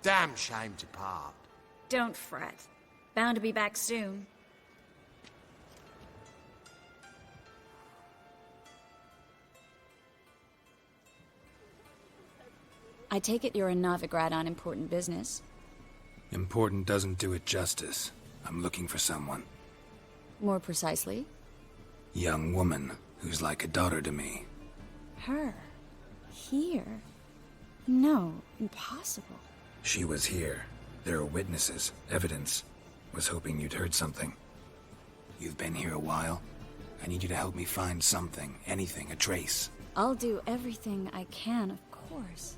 Damn shame to part. Don't fret. Bound to be back soon. I take it you're in Novigrad on important business. Important doesn't do it justice. I'm looking for someone. More precisely? Young woman who's like a daughter to me. Her? Here? No, impossible. She was here. There are witnesses, evidence. Was hoping you'd heard something. You've been here a while. I need you to help me find something, anything, a trace. I'll do everything I can, of course.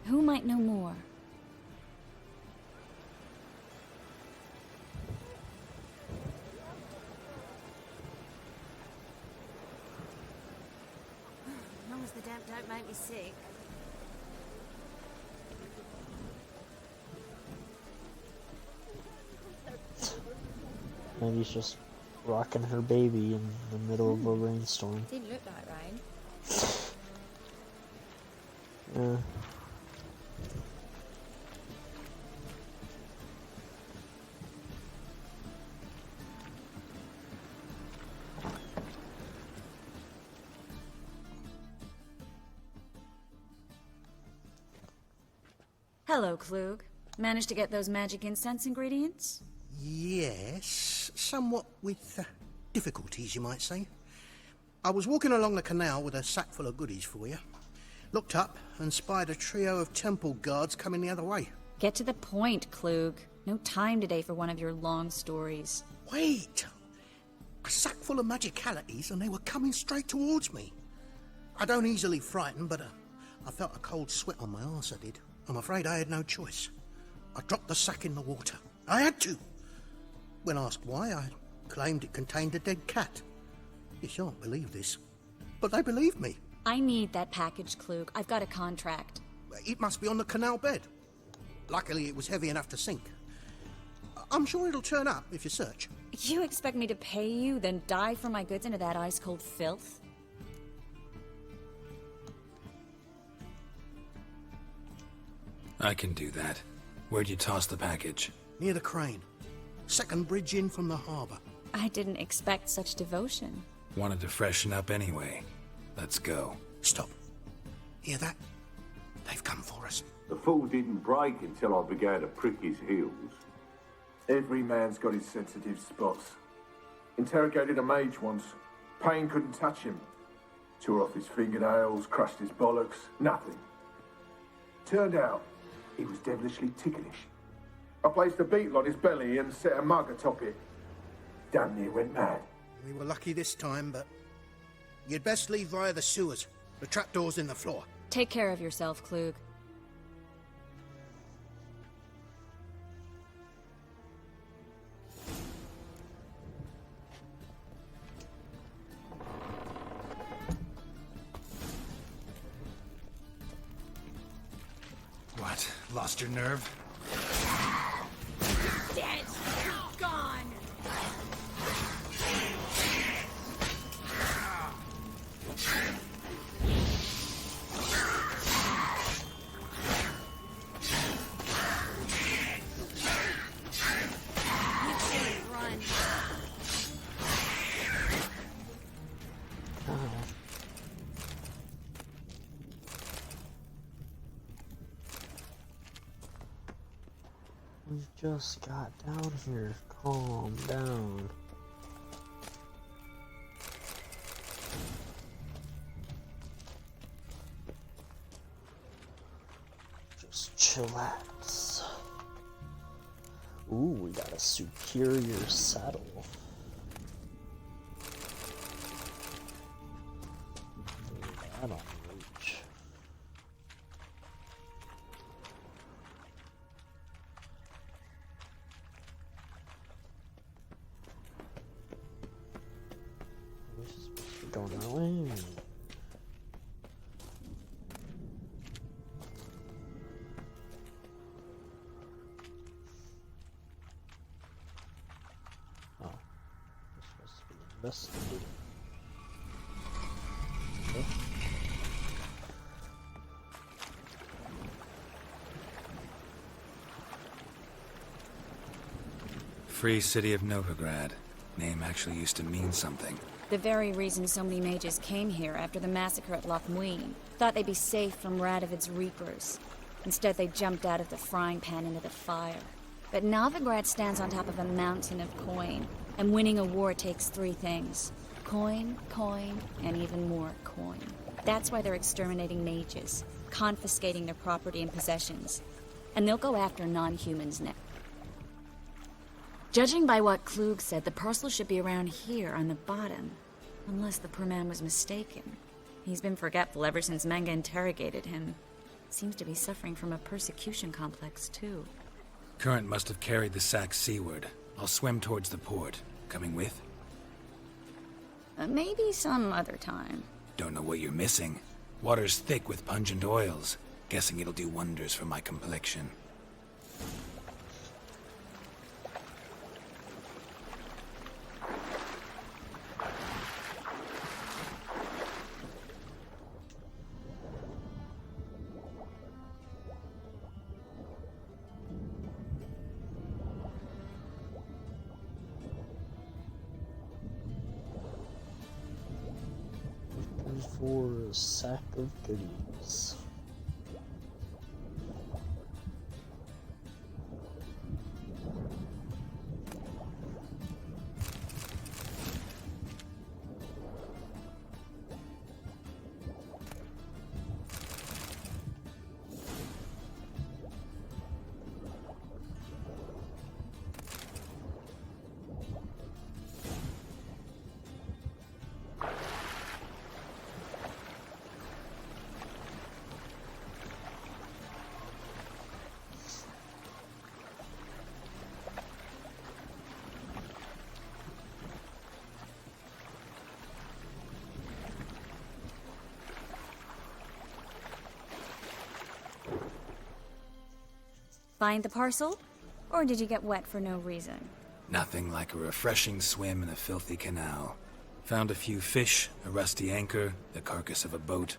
Who might know more? As long as the damp don't make me sick. Maybe he's just rocking her baby in the middle of a rainstorm. Didn't look like rain. Yeah. Hello, Klug. Managed to get those magic incense ingredients? Yes, somewhat with difficulties, you might say. I was walking along the canal with a sack full of goodies for you. Looked up and spied a trio of temple guards coming the other way. Get to the point, Klug. No time today for one of your long stories. Wait! A sack full of magicalities and they were coming straight towards me. I don't easily frighten, but I felt a cold sweat on my arse, I did. I'm afraid I had no choice. I dropped the sack in the water. I had to. When asked why, I claimed it contained a dead cat. You shan't believe this, but they believed me. I need that package, Klug. I've got a contract. It must be on the canal bed. Luckily, it was heavy enough to sink. I'm sure it'll turn up if you search. You expect me to pay you, then dive for my goods into that ice-cold filth? I can do that. Where'd you toss the package? Near the crane. Second bridge in from the harbour. I didn't expect such devotion. Wanted to freshen up anyway. Let's go. Stop. Hear that? They've come for us. The fool didn't break until I began to prick his heels. Every man's got his sensitive spots. Interrogated a mage once. Pain couldn't touch him. Tore off his fingernails, crushed his bollocks, nothing. Turned out, he was devilishly ticklish. I placed a beetle on his belly and set a mug atop it. Damn near went mad. We were lucky this time, but you'd best leave via the sewers. The trapdoor's in the floor. Take care of yourself, Klug. What? Lost your nerve? Dead! Gone! You can't run. We just got down here. Calm down. Just chillax. Ooh, we got a superior saddle. That on reach. We're supposed to be going that way. Oh, we're supposed to be investigating. Okay. Free City of Novigrad. Name actually used to mean something. The very reason so many mages came here after the massacre at Loch Muin. Thought they'd be safe from Radovid's reapers. Instead, they jumped out of the frying pan into the fire. But Novigrad stands on top of a mountain of coin, and winning a war takes three things. Coin, coin, and even more coin. That's why they're exterminating mages, confiscating their property and possessions. And they'll go after non-humans next. Judging by what Klug said, the parcel should be around here on the bottom. Unless the poor man was mistaken. He's been forgetful ever since Manga interrogated him. Seems to be suffering from a persecution complex, too. Current must have carried the sack seaward. I'll swim towards the port. Coming with? Maybe some other time. Don't know what you're missing. Water's thick with pungent oils. Guessing it'll do wonders for my complexion. For a sack of goodies. Find the parcel? Or did you get wet for no reason? Nothing like a refreshing swim in a filthy canal. Found a few fish, a rusty anchor, the carcass of a boat.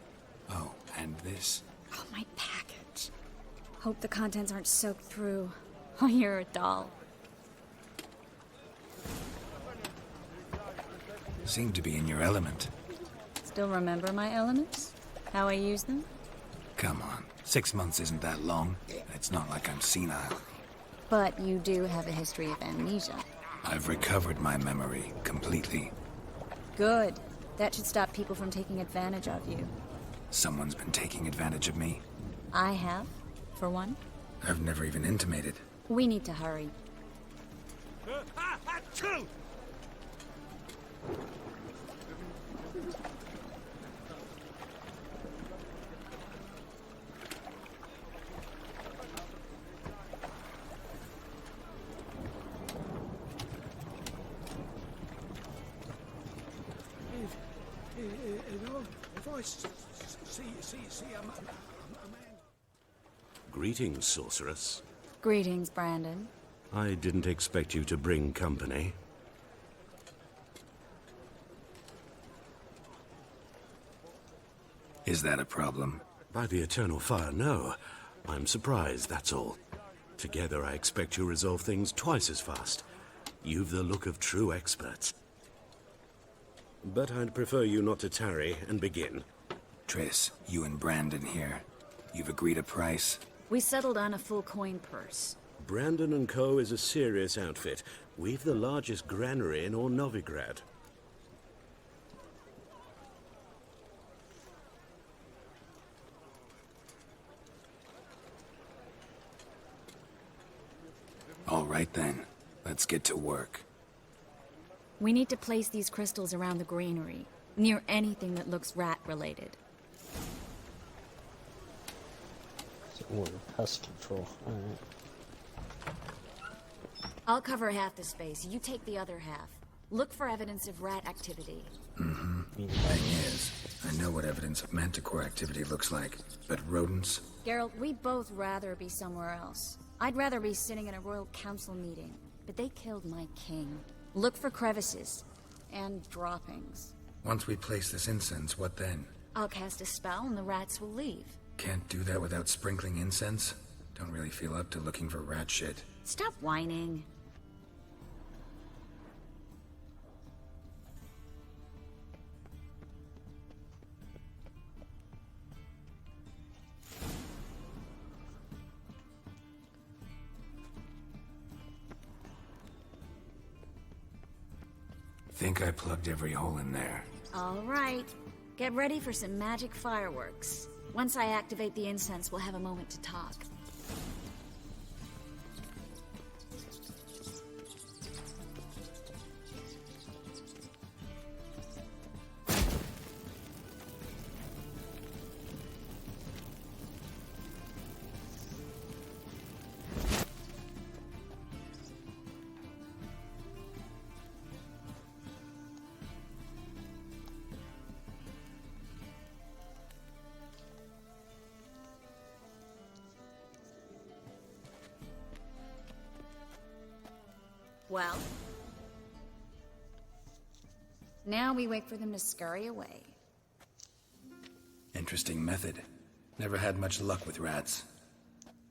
Oh, and this. Oh, my package. Hope the contents aren't soaked through. Oh, you're a doll. Seem to be in your element. Still remember my elements? How I use them? Come on. 6 months isn't that long. It's not like I'm senile. But you do have a history of amnesia. I've recovered my memory completely. Good. That should stop people from taking advantage of you. Someone's been taking advantage of me. I have, for one. I've never even intimated. We need to hurry. Achoo! If I see a man. Greetings, sorceress. Greetings, Brandon. I didn't expect you to bring company. Is that a problem? By the Eternal Fire, no. I'm surprised, that's all. Together, I expect you resolve things twice as fast. You've the look of true experts. But I'd prefer you not to tarry and begin. Triss, you and Brandon here. You've agreed a price? We settled on a full coin purse. Brandon & Co. is a serious outfit. We've the largest granary in all Novigrad. All right then. Let's get to work. We need to place these crystals around the granary, near anything that looks rat-related. Or pest control. Alright. I'll cover half the space, you take the other half. Look for evidence of rat activity. Mm-hmm. Thing is, I know what evidence of manticore activity looks like, but rodents? Geralt, we'd both rather be somewhere else. I'd rather be sitting in a royal council meeting, but they killed my king. Look for crevices and droppings. Once we place this incense, what then? I'll cast a spell and the rats will leave. Can't do that without sprinkling incense? Don't really feel up to looking for rat shit. Stop whining. Think I plugged every hole in there. All right. Get ready for some magic fireworks. Once I activate the incense, we'll have a moment to talk. Well, now we wait for them to scurry away. Interesting method. Never had much luck with rats.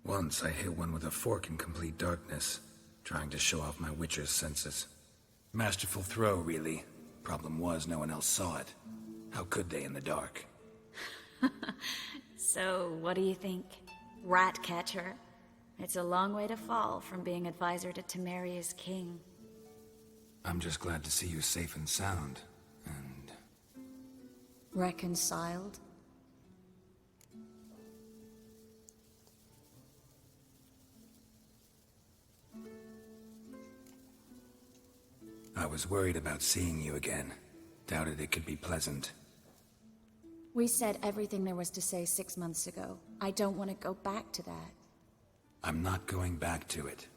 Once I hit one with a fork in complete darkness, trying to show off my witcher's senses. Masterful throw, really. Problem was, no one else saw it. How could they in the dark? So, what do you think? Rat catcher? It's a long way to fall from being advisor to Temeria's king. I'm just glad to see you safe and sound, and... Reconciled? I was worried about seeing you again. Doubted it could be pleasant. We said everything there was to say 6 months ago. I don't want to go back to that. I'm not going back to it.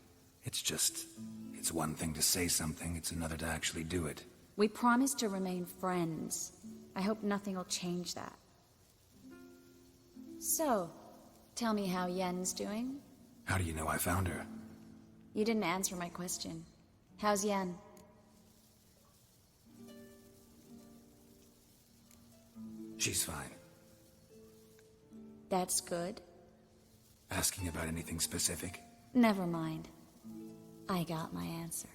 It's one thing to say something, it's another to actually do it. We promised to remain friends. I hope nothing will change that. So, tell me how Yen's doing? How do you know I found her? You didn't answer my question. How's Yen? She's fine. That's good. Asking about anything specific? Never mind. I got my answer.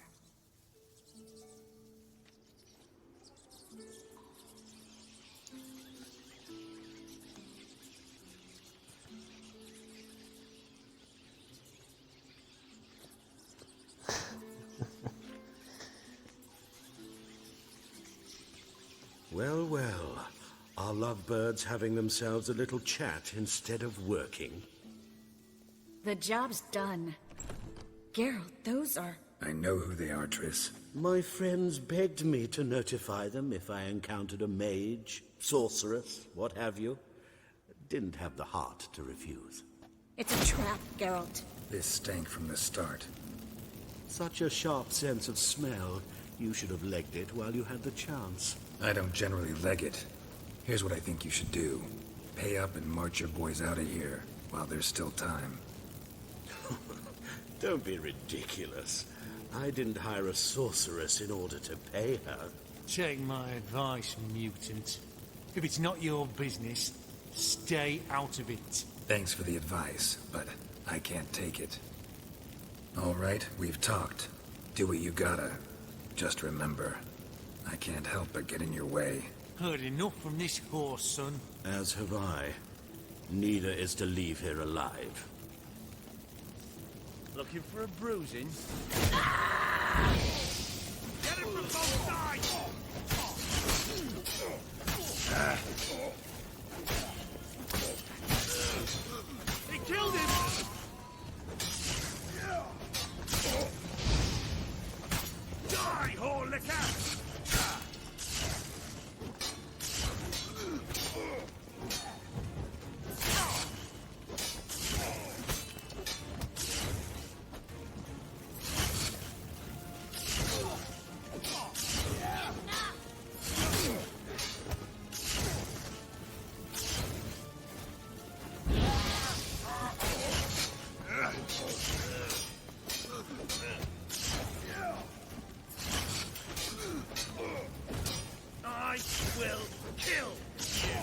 Well, well. Are lovebirds having themselves a little chat instead of working? The job's done. Geralt, those are... I know who they are, Triss. My friends begged me to notify them if I encountered a mage, sorceress, what have you. Didn't have the heart to refuse. It's a trap, Geralt. This stank from the start. Such a sharp sense of smell. You should have legged it while you had the chance. I don't generally leg it. Here's what I think you should do. Pay up and march your boys out of here while there's still time. Don't be ridiculous. I didn't hire a sorceress in order to pay her. Take my advice, mutant. If it's not your business, stay out of it. Thanks for the advice, but I can't take it. All right, we've talked. Do what you gotta. Just remember, I can't help but get in your way. Heard enough from this horse, son. As have I. Neither is to leave here alive. Looking for a bruising? Get him from both sides! He killed him! Die, whore-licker! I will kill you!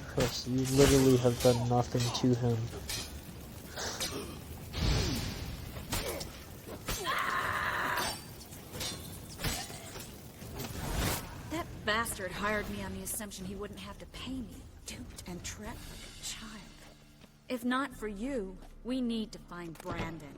Chris, you literally have done nothing to him. That bastard hired me on the assumption he wouldn't have to pay me. Duped and trapped like a child. If not for you, we need to find Brandon.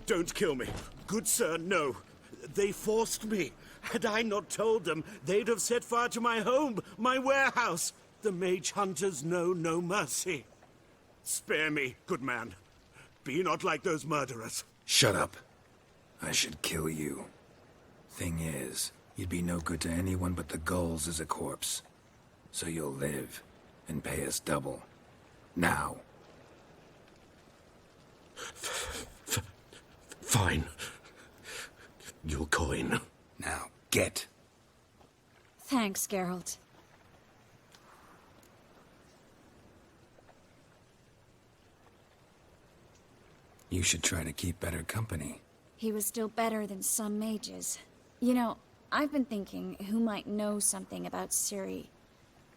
Don't kill me. Good sir, no. They forced me. Had I not told them, they'd have set fire to my home, my warehouse. The mage hunters know no mercy. Spare me, good man. Be not like those murderers. Shut up. I should kill you. Thing is, you'd be no good to anyone but the gulls as a corpse. So you'll live, and pay us double. Now. Fine. Your coin. Now, get. Thanks, Geralt. You should try to keep better company. He was still better than some mages. You know, I've been thinking who might know something about Ciri.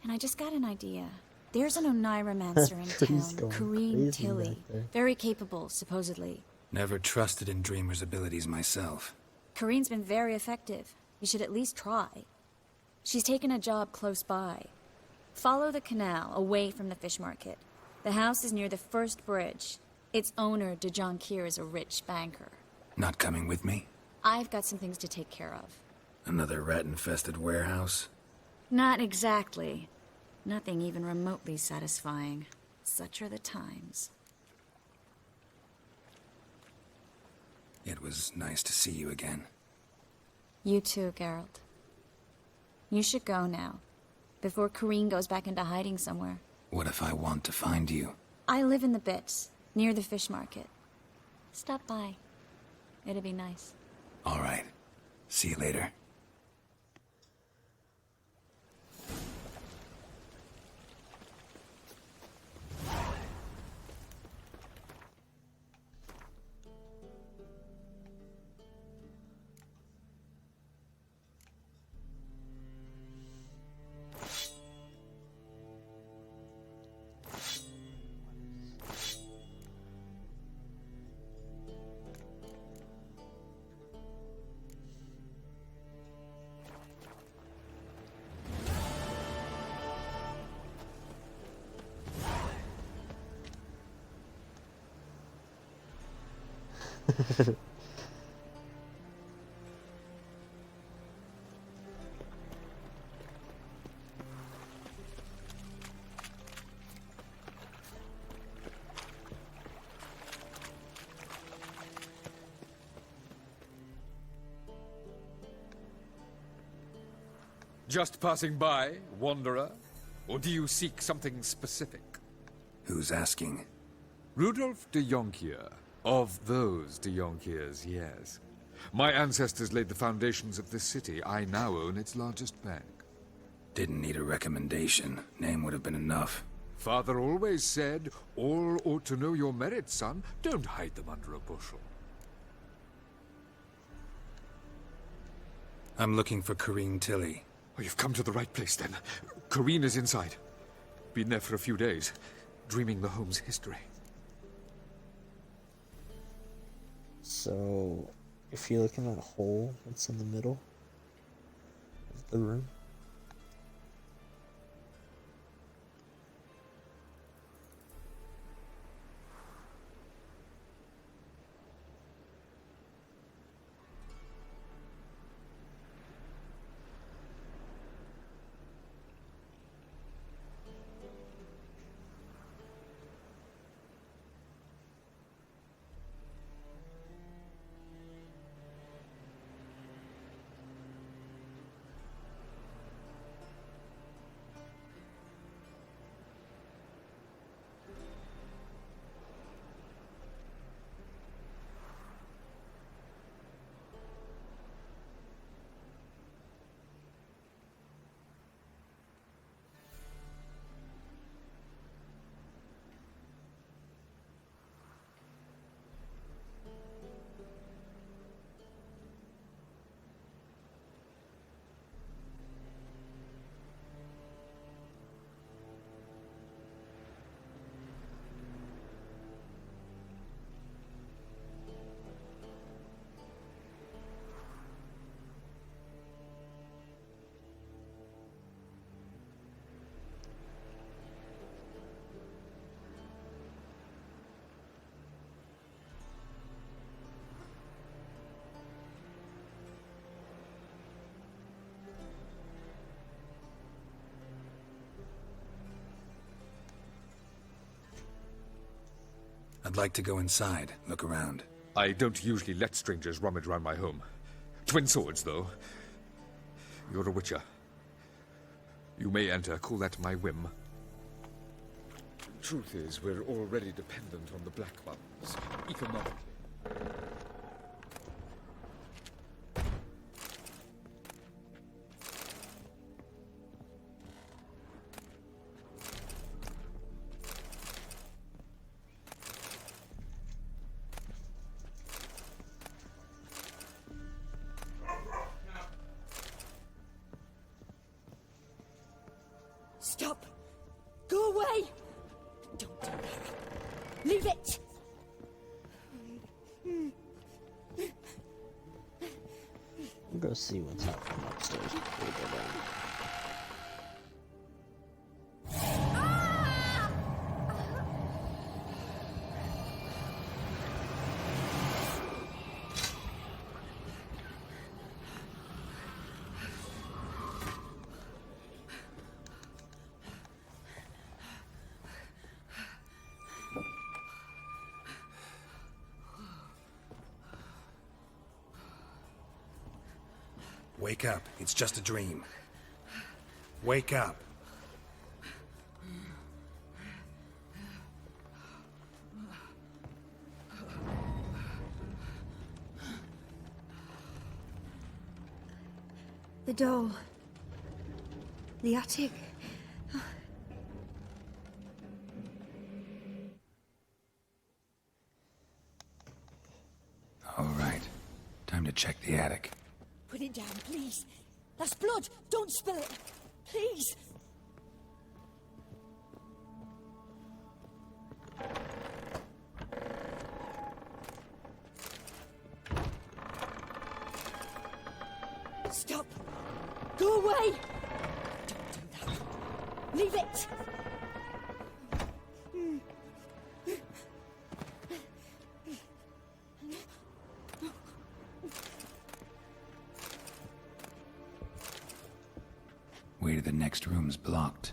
And I just got an idea. There's an Oneiromancer in town, Kareem Tilly. Very capable, supposedly. Never trusted in Dreamer's abilities myself. Kareem's been very effective. You should at least try. She's taken a job close by. Follow the canal, away from the fish market. The house is near the first bridge. Its owner, Dejon Kier, is a rich banker. Not coming with me? I've got some things to take care of. Another rat-infested warehouse? Not exactly. Nothing even remotely satisfying. Such are the times. It was nice to see you again. You too, Geralt. You should go now, before Kareem goes back into hiding somewhere. What if I want to find you? I live in the Bits, near the fish market. Stop by. It'd be nice. All right. See you later. Just passing by, wanderer? Or do you seek something specific? Who's asking? Rudolf de Jonkier. Of those de Jonkiers, yes. My ancestors laid the foundations of this city. I now own its largest bank. Didn't need a recommendation. Name would have been enough. Father always said, all ought to know your merits, son. Don't hide them under a bushel. I'm looking for Corrine Tilly. Oh, you've come to the right place, then. Corrine is inside. Been there for a few days, dreaming the home's history. So, if you look in that hole that's in the middle of the room, I'd like to go inside, look around. I don't usually let strangers rummage around my home. Twin swords, though. You're a witcher. You may enter, call that my whim. Truth is, we're already dependent on the Black Ones, economically. Stop! Go away! Don't do that. Leave it! we'll go see what's happening upstairs before we go down. Wake up. It's just a dream. Wake up. The doll. The attic. All right. Time to check the attic. Put it down, please. That's blood. Don't spill it. Please. Stop. Go away. Don't do that. Leave it. way to the next room's blocked.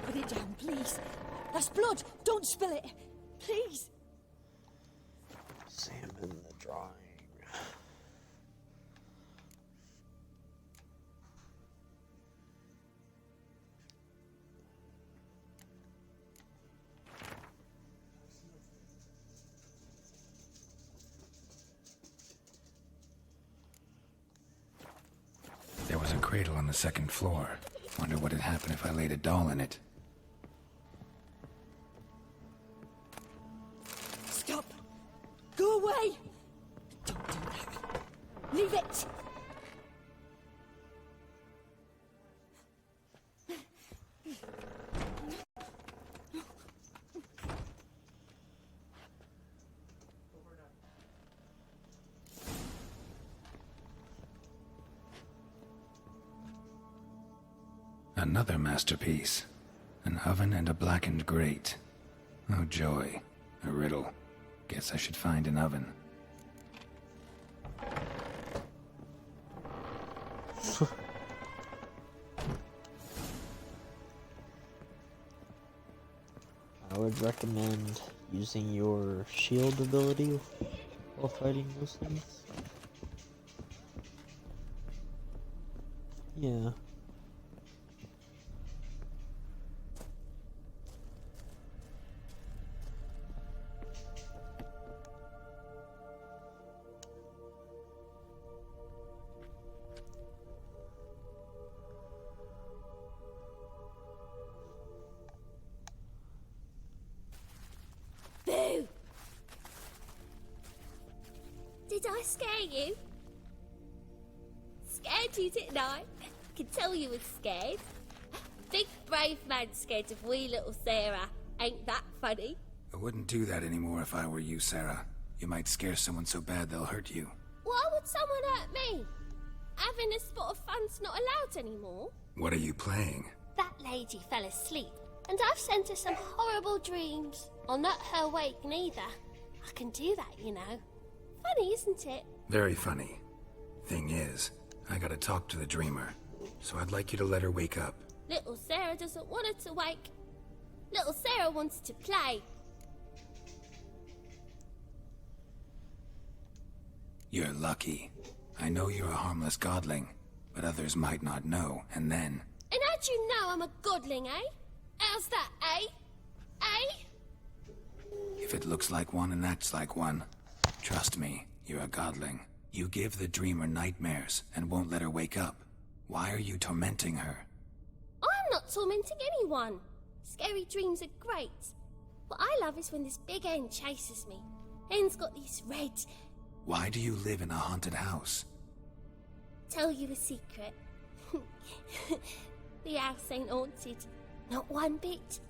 Put it down, please. That's blood. Don't spill it. Please. Salmon the drawing. There was a cradle on the second floor. Wonder what would happen if I laid a doll in it. Stop. Go away. Don't do that. Leave it. Another masterpiece. An oven and a blackened grate. Oh joy. A riddle. Guess I should find an oven. I would recommend using your shield ability while fighting those things. Yeah. Boo! Did I scare you? Scared you, didn't I? Can tell you was scared. Big brave man scared of wee little Sarah. Ain't that funny? I wouldn't do that anymore if I were you, Sarah. You might scare someone so bad they'll hurt you. Why would someone hurt me? Having a spot of fun's not allowed anymore. What are you playing? That lady fell asleep, and I've sent her some horrible dreams. I'll not her wake neither. I can do that, you know. Funny, isn't it? Very funny. Thing is, I gotta talk to the dreamer, so I'd like you to let her wake up. Little Sarah doesn't want her to wake. Little Sarah wants to play. You're lucky. I know you're a harmless godling, but others might not know, and then... And how'd you know I'm a godling, eh? How's that, eh? Eh? If it looks like one and acts like one, trust me, you're a godling. You give the dreamer nightmares and won't let her wake up. Why are you tormenting her? I'm not tormenting anyone. Scary dreams are great. What I love is when this big hen chases me. Hen's got these red... Why do you live in a haunted house? Tell you a secret. The house ain't haunted. Not one bit.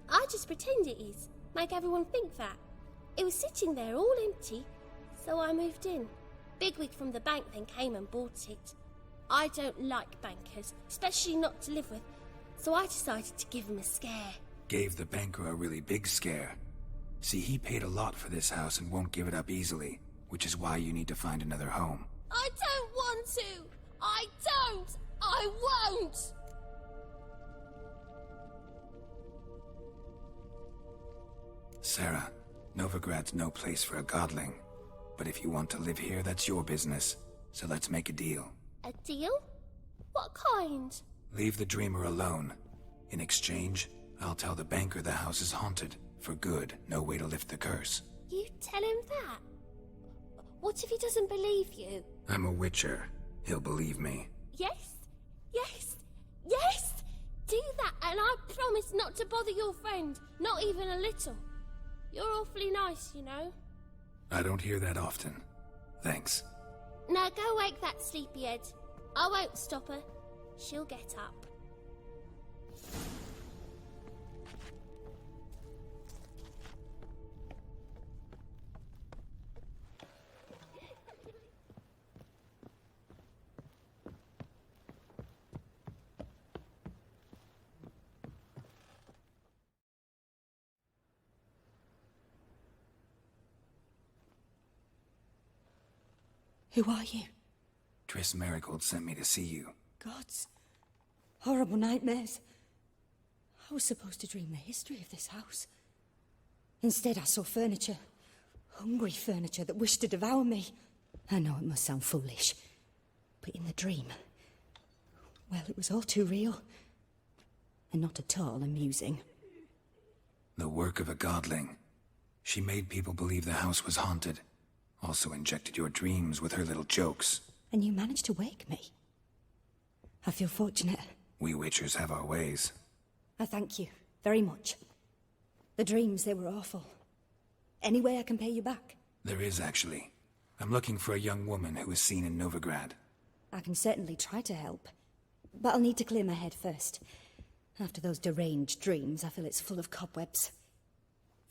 I just pretend it is. Make everyone think that. It was sitting there all empty, so I moved in. Bigwig from the bank then came and bought it. I don't like bankers, especially not to live with, so I decided to give him a scare. Gave the banker a really big scare. See, he paid a lot for this house and won't give it up easily, which is why you need to find another home. I don't want to! I don't! I won't! Sarah, Novigrad's no place for a godling. But if you want to live here, that's your business. So let's make a deal. A deal? What kind? Leave the dreamer alone. In exchange, I'll tell the banker the house is haunted. For good, no way to lift the curse. You tell him that? What if he doesn't believe you? I'm a witcher. He'll believe me. Yes? Yes? Yes! Do that, and I promise not to bother your friend. Not even a little. You're awfully nice, you know. I don't hear that often. Thanks. Now go wake that sleepyhead. I won't stop her. She'll get up. Who are you? Triss Merigold sent me to see you. Gods. Horrible nightmares. I was supposed to dream the history of this house. Instead, I saw furniture. Hungry furniture that wished to devour me. I know it must sound foolish, but in the dream, well, it was all too real. And not at all amusing. The work of a godling. She made people believe the house was haunted. Also injected your dreams with her little jokes. And you managed to wake me. I feel fortunate. We witchers have our ways. I thank you very much. The dreams, they were awful. Any way I can pay you back? There is, actually. I'm looking for a young woman who was seen in Novigrad. I can certainly try to help. But I'll need to clear my head first. After those deranged dreams, I feel it's full of cobwebs.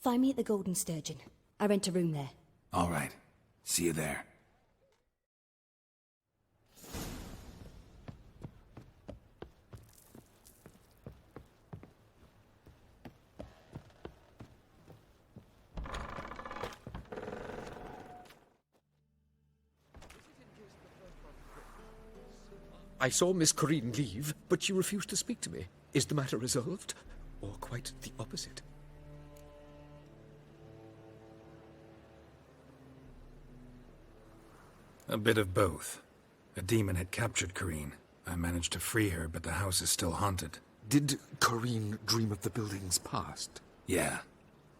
Find me at the Golden Sturgeon. I rent a room there. All right. See you there. I saw Miss Corinne leave, but she refused to speak to me. Is the matter resolved? Or quite the opposite? A bit of both. A demon had captured Corinne. I managed to free her, but the house is still haunted. Did Corinne dream of the building's past? Yeah.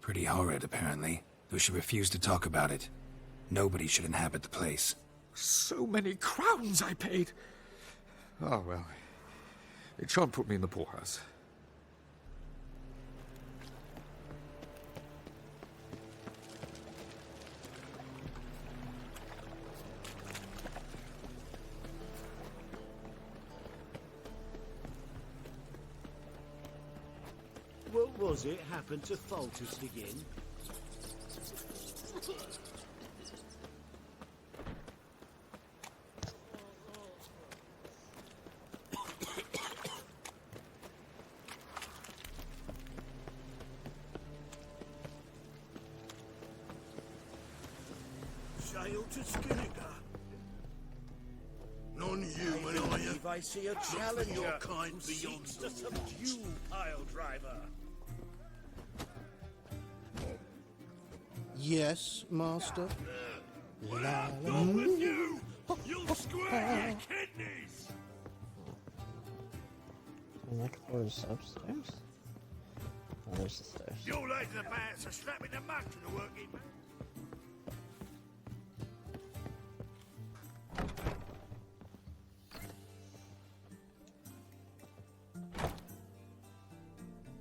Pretty horrid, apparently, though she refused to talk about it. Nobody should inhabit the place. So many crowns I paid! Oh, well. It shan't put me in the poorhouse. What was it happened to Foltest again? Sail to Skinniger. Non-human, are you? If I see a Challenge your challenger kind who beyond seeks the to subdue pile driver. Yes, master. La, Go with you! You'll square your kidneys! Next floor is upstairs. Oh, there's the stairs. Your legs are bad, so strap in the mud to the working man.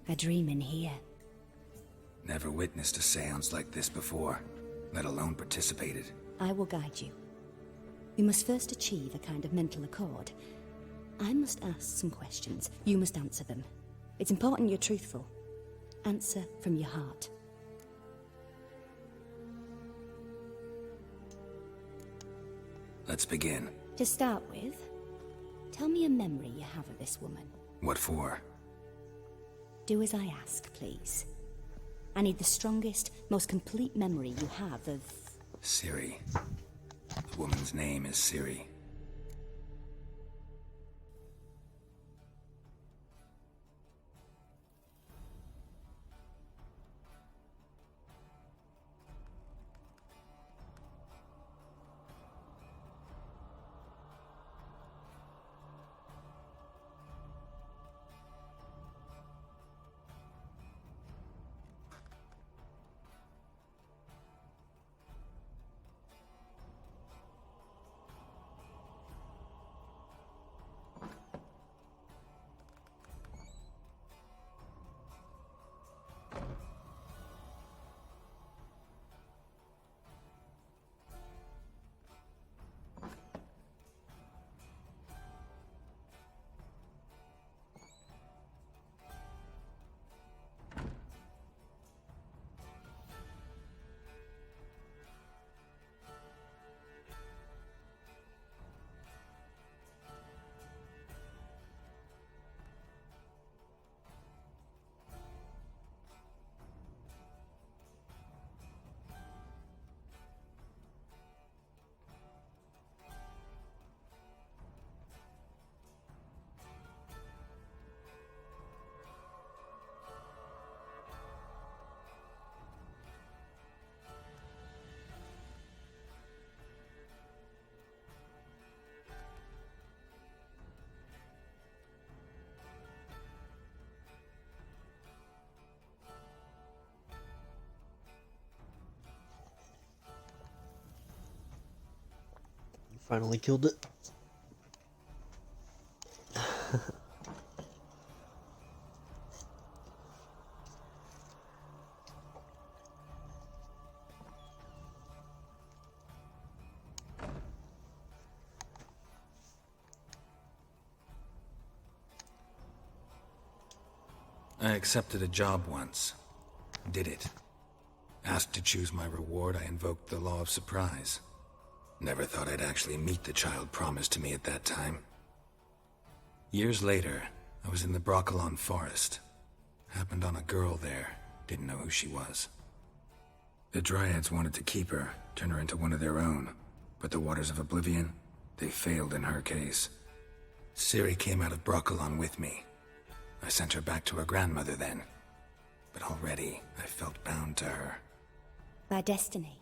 I dream in here. Never witnessed a seance like this before, let alone participated. I will guide you. We must first achieve a kind of mental accord. I must ask some questions. You must answer them. It's important you're truthful. Answer from your heart. Let's begin. To start with, tell me a memory you have of this woman. What for? Do as I ask, please. I need the strongest, most complete memory you have of... Ciri. The woman's name is Ciri. Finally killed it. I accepted a job once. Did it. Asked to choose my reward, I invoked the law of surprise. Never thought I'd actually meet the child promised to me at that time. Years later, I was in the Broccolon forest. Happened on a girl there. Didn't know who she was. The Dryads wanted to keep her, turn her into one of their own. But the Waters of Oblivion, they failed in her case. Ciri came out of Broccolon with me. I sent her back to her grandmother then. But already, I felt bound to her. By destiny.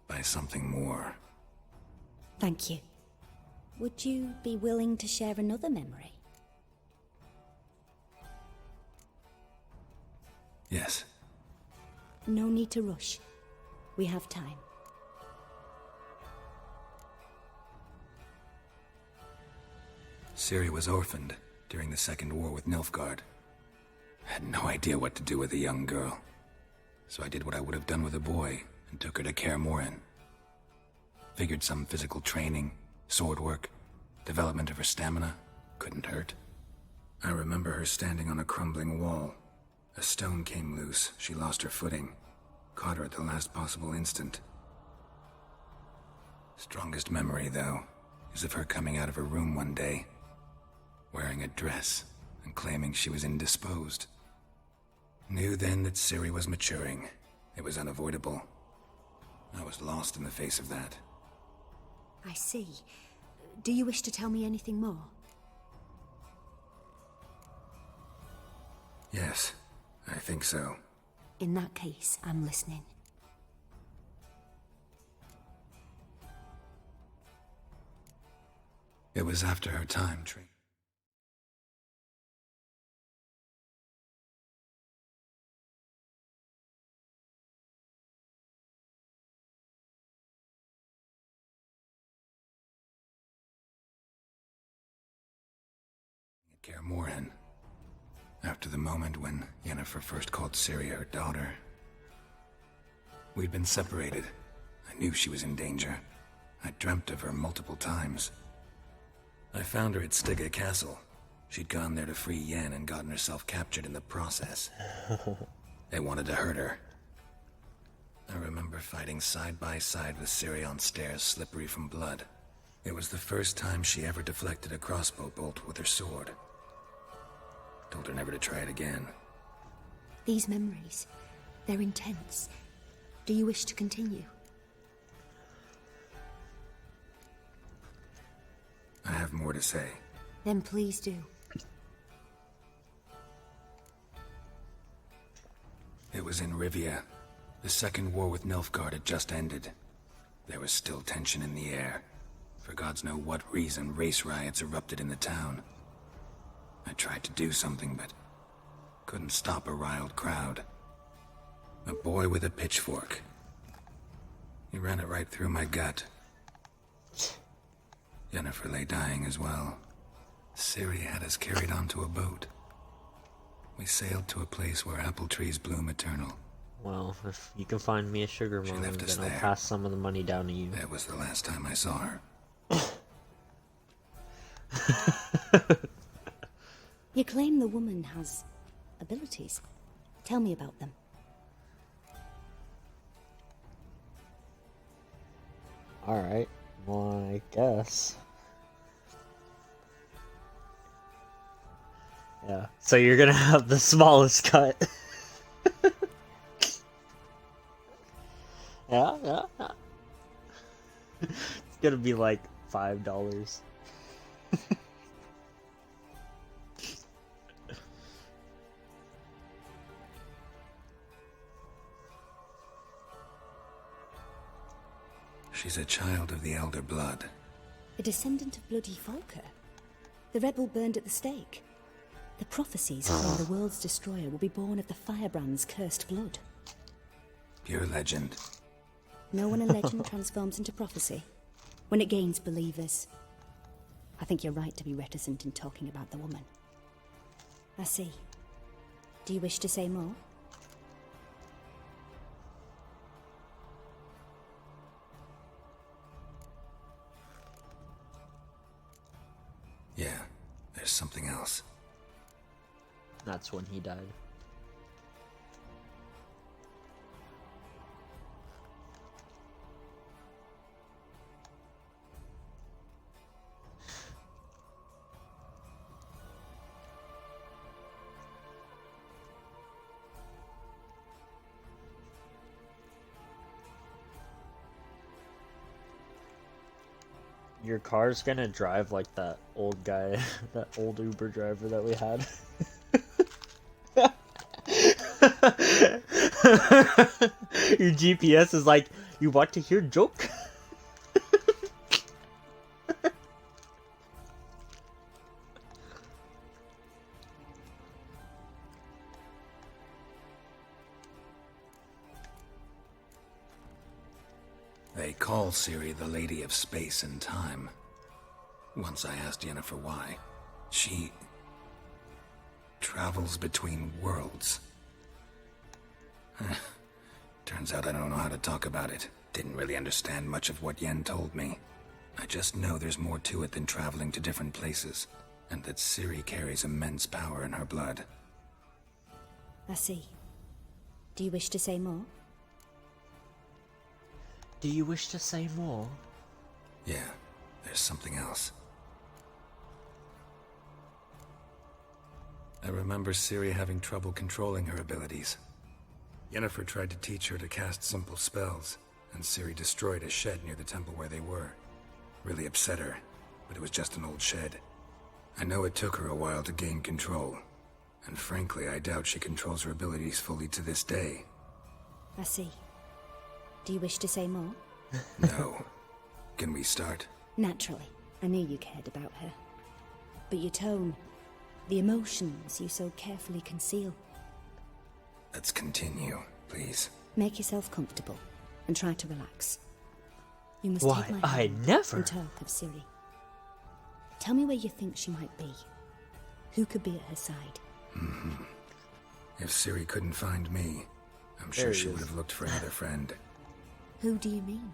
By something more. Thank you. Would you be willing to share another memory? Yes. No need to rush. We have time. Ciri was orphaned during the Second War with Nilfgaard. Had no idea what to do with a young girl. So I did what I would have done with a boy and took her to Kaer Morhen. Figured some physical training, sword work, development of her stamina couldn't hurt. I remember her standing on a crumbling wall. A stone came loose, she lost her footing. Caught her at the last possible instant. Strongest memory, though, is of her coming out of her room one day, wearing a dress and claiming she was indisposed. Knew then that Ciri was maturing. It was unavoidable. I was lost in the face of that. I see. Do you wish to tell me anything more? Yes, I think so. In that case, I'm listening. It was after her time training. Kaer Morhen. After the moment when Yennefer first called Ciri her daughter. We'd been separated. I knew she was in danger. I dreamt of her multiple times. I found her at Stygga Castle. She'd gone there to free Yen and gotten herself captured in the process. They wanted to hurt her. I remember fighting side by side with Ciri on stairs slippery from blood. It was the first time she ever deflected a crossbow bolt with her sword. Told her never to try it again. These memories, they're intense. Do you wish to continue? I have more to say. Then please do. It was in Rivia. The Second War with Nilfgaard had just ended. There was still tension in the air. For gods know what reason, race riots erupted in the town. I tried to do something, but couldn't stop a riled crowd. A boy with a pitchfork. He ran it right through my gut. Yennefer lay dying as well. Ciri had us carried onto a boat. We sailed to a place where apple trees bloom eternal. Well, if you can find me a sugar mom, then I'll pass some of the money down to you. That was the last time I saw her. You claim the woman has abilities. Tell me about them. Alright, well, I guess. Yeah, so you're gonna have the smallest cut. Yeah. It's gonna be like $5. She's a child of the Elder Blood. A descendant of bloody Falker. The rebel burned at the stake. The prophecies claim the world's destroyer will be born of the Firebrand's cursed blood. Pure legend. No one in legend transforms into prophecy. when it gains believers. I think you're right to be reticent in talking about the woman. I see. Do you wish to say more? Yeah, there's something else. That's when he died. Your car's gonna drive like that old guy, that old Uber driver that we had. Your GPS is like, you want to hear joke? They call Ciri the Lady of Space and Time. Once I asked Yennefer why. She travels between worlds. Turns out I don't know how to talk about it. Didn't really understand much of what Yen told me. I just know there's more to it than traveling to different places, and that Ciri carries immense power in her blood. I see. Do you wish to say more? Do you wish to say more? Yeah, there's something else. I remember Ciri having trouble controlling her abilities. Yennefer tried to teach her to cast simple spells, and Ciri destroyed a shed near the temple where they were. Really upset her, but it was just an old shed. I know it took her a while to gain control, and frankly, I doubt she controls her abilities fully to this day. I see. Do you wish to say more? No. Can we start? Naturally. I knew you cared about her. But your tone, the emotions you so carefully conceal. Let's continue, please. Make yourself comfortable and try to relax. You must Why, take my I hand never. and talk of Ciri. Tell me where you think she might be. Who could be at her side? Mm-hmm. If Ciri couldn't find me, I'm sure There she he would is. have looked for another friend. Who do you mean?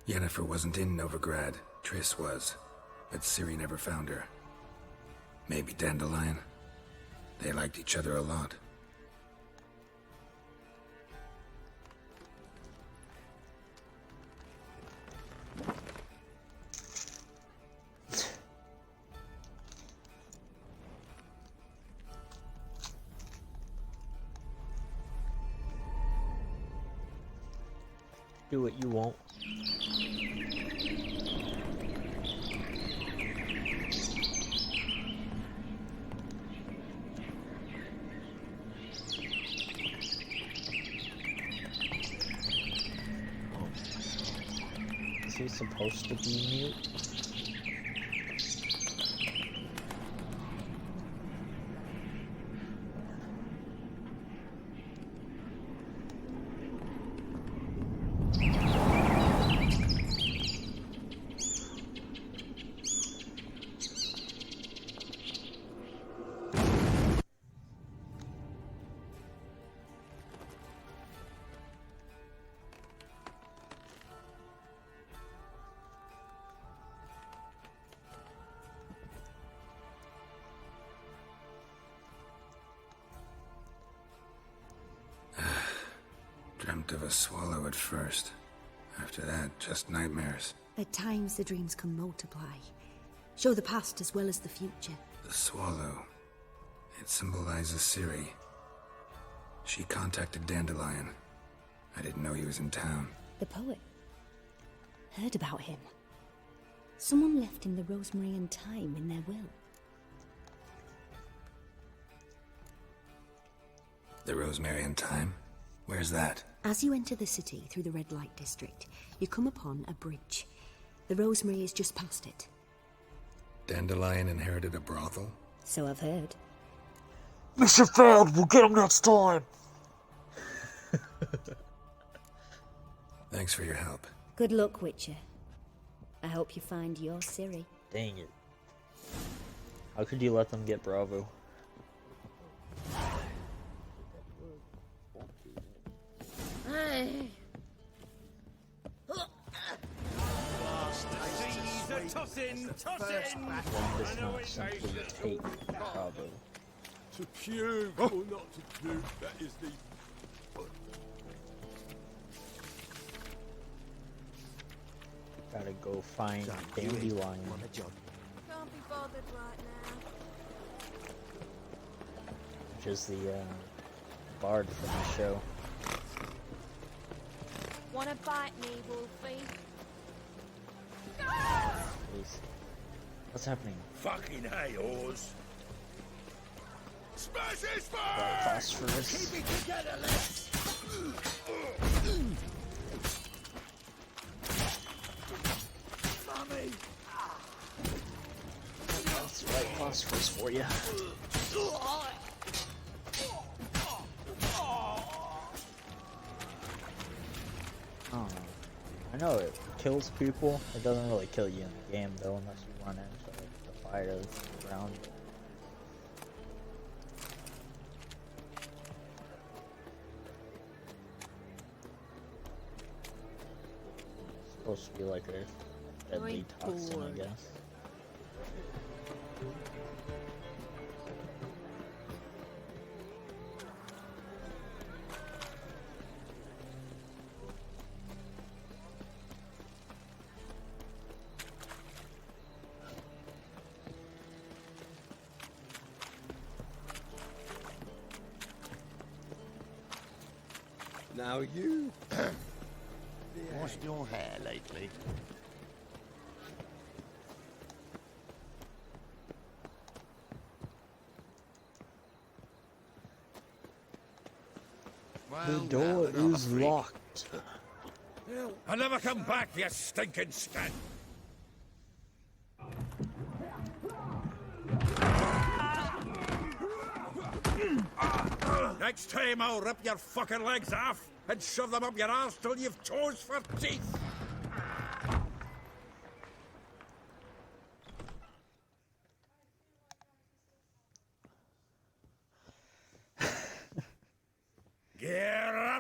Yennefer wasn't in Novigrad. Triss was. But Ciri never found her. Maybe Dandelion? They liked each other a lot. Do what you won't. Is he supposed to be mute? Dreamt of a swallow at first. After that, just nightmares. At times the dreams can multiply. Show the past as well as the future. The swallow. It symbolizes Ciri. She contacted Dandelion. I didn't know he was in town. The poet. Heard about him. Someone left him the rosemary and thyme in their will. The Rosemary and Thyme? Where's that? As you enter the city through the red light district, you come upon a bridge. The rosemary is just past it. Dandelion inherited a brothel? So I've heard. Mission failed. We'll get him next time. Thanks for your help. Good luck, Witcher. I hope you find your Ciri. Dang it. How could you let them get Bravo? One does not simply take Bravo. To puke or not to puke, that is the... Gotta go find Dandelion. Can't be bothered right now. Which is the bard from the show. Wanna bite me, Wolfie? Jeez. What's happening? Fucking hey, Oz. Smash his Phosphorus. Keep it together, let's... Mummy! That's right, phosphorus for you. Oh, I know it kills people. It doesn't really kill you in the game though, unless you run into the fire that's around. It's supposed to be like a deadly toxin, I guess. Now you... Washed your hair lately? The door is locked. I'll never come back, you stinking scan. Next time I'll rip your fucking legs off and shove them up your arse till you've toes for teeth.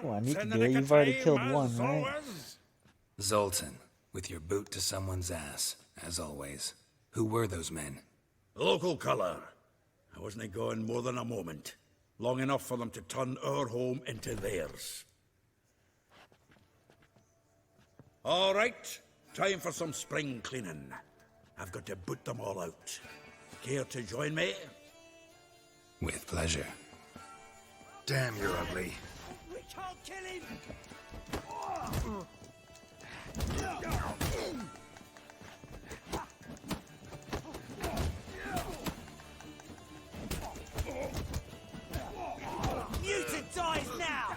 Oh, I need to do it. You've already killed one, right? Zoltan, with your boot to someone's ass, as always. Who were those men? Local colour. I wasn't going more than a moment. Long enough for them to turn our home into theirs. All right, time for some spring cleaning. I've got to boot them all out. Care to join me? With pleasure. Damn, you're ugly. We can't kill him! Mutant dies now!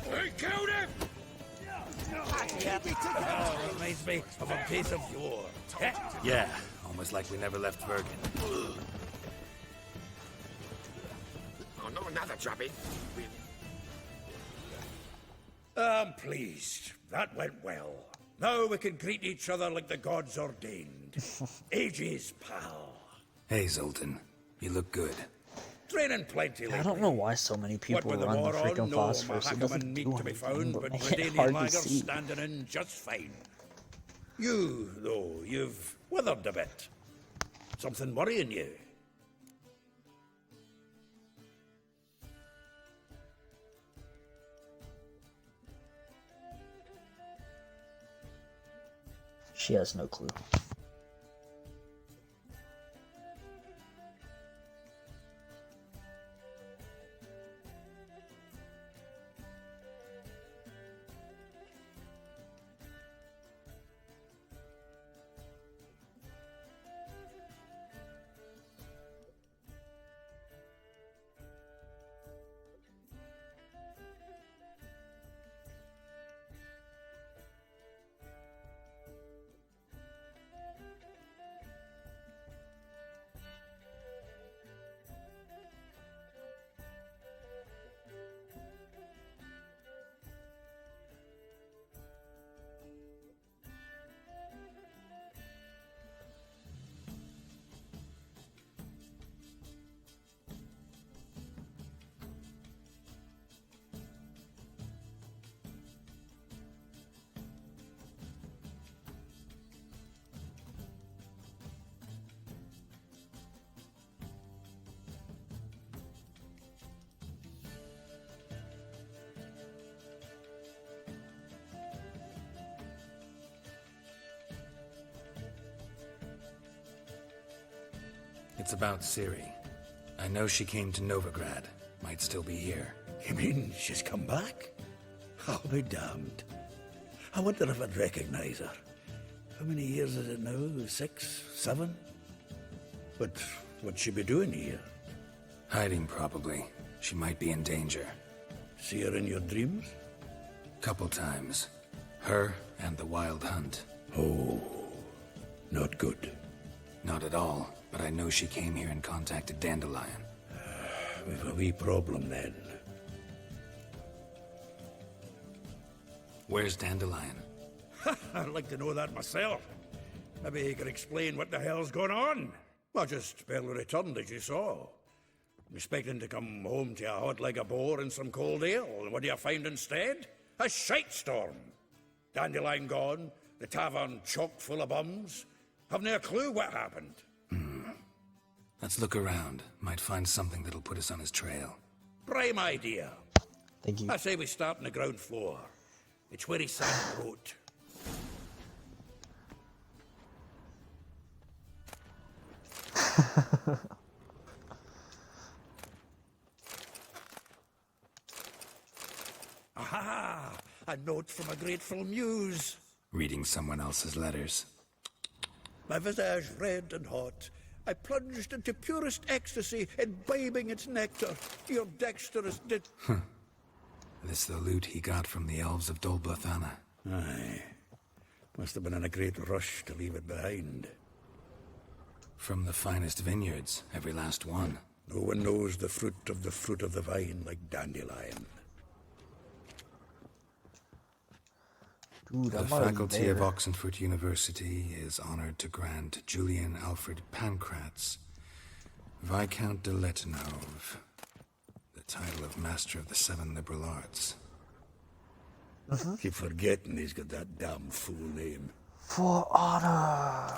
They killed him! Oh, reminds me of a piece of yore. Yeah, almost like we never left Bergen. Oh, not another drubbing. I'm pleased. That went well. Now we can greet each other like the gods ordained. Ages, pal. Hey, Zoltan. You look good. Training plenty lately. I don't know why so many people What with run the war freaking on, no phosphorus. It doesn't Mahakaman do meat to be anything, found, but but make it Redanian hard to lagers see. standing in just fine. You, though, you've withered a bit. Something worrying you? She has no clue. It's about Ciri. I know she came to Novigrad. Might still be here. You mean she's come back? I'll be damned. I wonder if I'd recognize her. How many years is it now? 6, 7? But what'd she be doing here? Hiding, probably. She might be in danger. See her in your dreams? Couple times. Her and the Wild Hunt. Oh, not good. Not at all, but I know she came here and contacted Dandelion. We've a wee problem then. Where's Dandelion? I'd like to know that myself. Maybe he could explain what the hell's going on. Well, just barely returned, as you saw. I'm expecting to come home to a hot like a boar and some cold ale, and what do you find instead? A shite storm. Dandelion gone, the tavern chock full of bums. Haven't a clue what happened. Let's look around. Might find something that'll put us on his trail. Prime idea. Thank you. I say we start on the ground floor. It's where he sang and wrote. Aha! A note from a grateful muse. Reading someone else's letters. My visage red and hot, I plunged into purest ecstasy, imbibing its nectar. Your dexterous This the loot he got from the elves of Dol Blathanna. Aye. Must have been in a great rush to leave it behind. From the finest vineyards, every last one. No one knows the fruit of the vine like Dandelion. Dude, The I'm already faculty of there. Oxenford University is honored to grant Julian Alfred Pancratz, Viscount de Letonov, the title of Master of the Seven Liberal Arts. Keep forgetting he's got that damn fool name. For honor.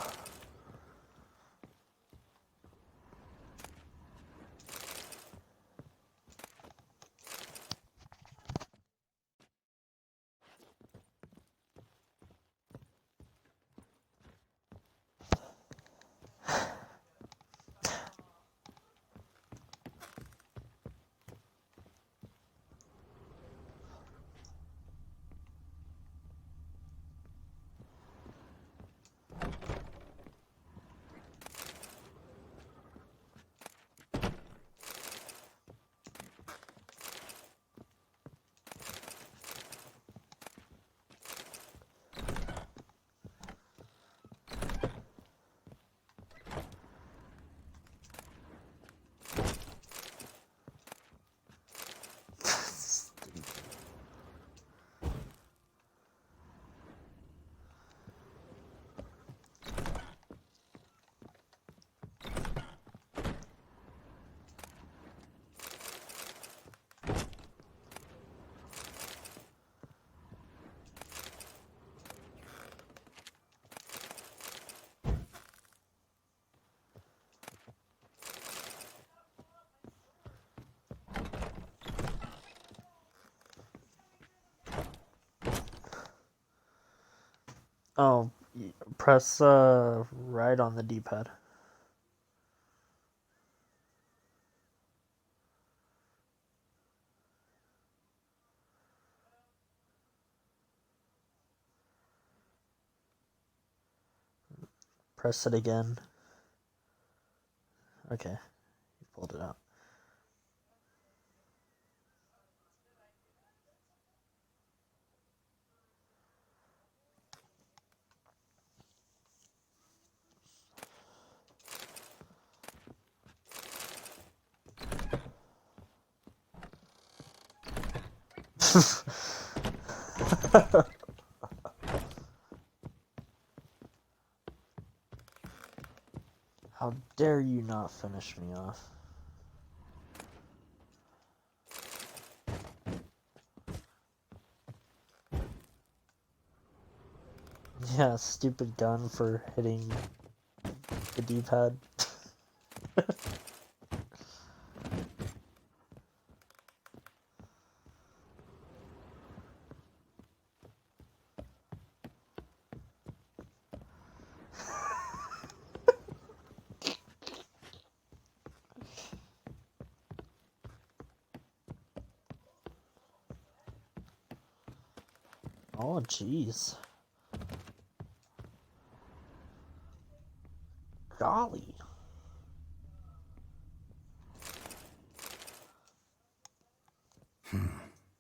Oh, press right on the D-pad. Press it again. Okay, you pulled it out. How dare you not finish me off? Yeah, stupid gun for hitting the D-pad. Oh, jeez. Golly. Hmm.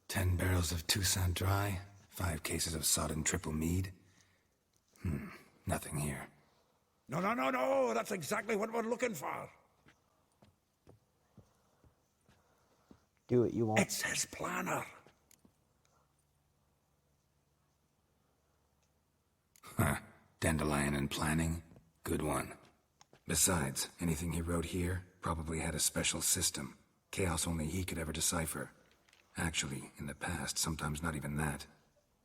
10 barrels of Toussaint Dry, 5 cases of sodden triple mead. Nothing here. No, no, no, no! That's exactly what we're looking for! Do what you want. It's his planner! Huh. Dandelion and planning? Good one. Besides, anything he wrote here probably had a special system. Chaos only he could ever decipher. Actually, in the past, sometimes not even that.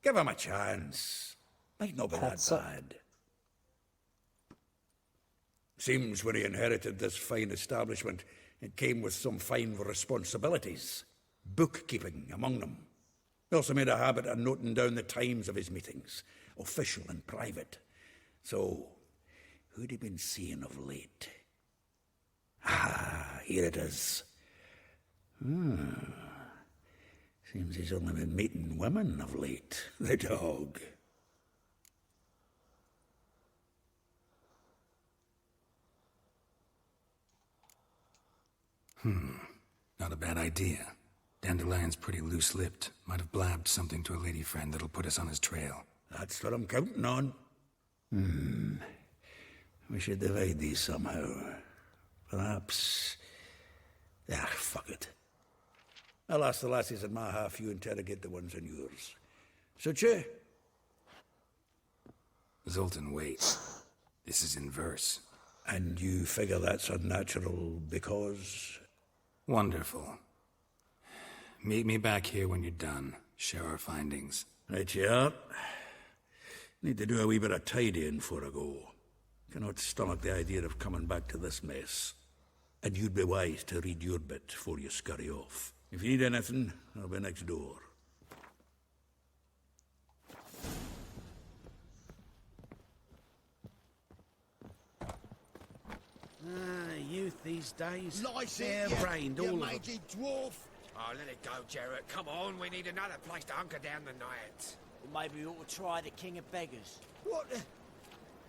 Give him a chance. Might not be that bad. Seems when he inherited this fine establishment, it came with some fine responsibilities. Bookkeeping among them. He also made a habit of noting down the times of his meetings, official and private. So, who'd he been seeing of late? Ah, here it is. Seems he's only been meeting women of late, the dog. Not a bad idea. Dandelion's pretty loose-lipped. Might have blabbed something to a lady friend that'll put us on his trail. That's what I'm counting on. We should divide these somehow. Perhaps... Ah, fuck it. I'll ask the lassies in my half, you interrogate the ones in yours. Suit you? Zoltan, wait. This is in verse. And you figure that's unnatural because... Wonderful. Meet me back here when you're done. Share our findings. Right you are. Need to do a wee bit of tidying before I go. Cannot stomach the idea of coming back to this mess. And you'd be wise to read your bit before you scurry off. If you need anything, I'll be next door. Youth these days. Lice They're it, brained, you all of them. mangy dwarf. Oh, let it go, Jarrett. Come on, we need another place to hunker down the night. Well, maybe we ought to try the King of Beggars. What the...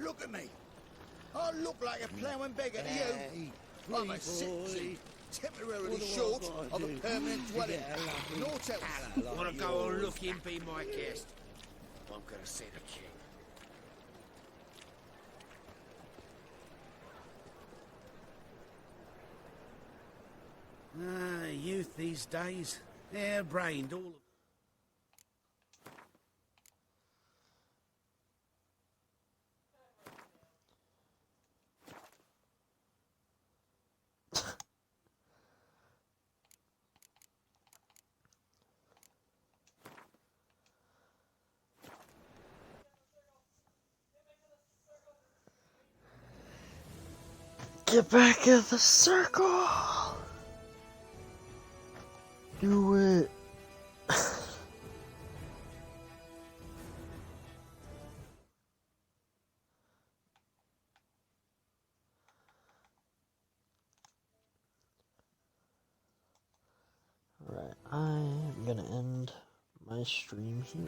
Look at me. I look like a ploughing beggar to you. I'm a citizen, temporarily short of a permanent dwelling. Naught else. Want to go on looking, be my guest. I'm gonna see the king. Youth these days. They're brained, all of them. Get back in the circle! Do it! Alright, I'm gonna end my stream here.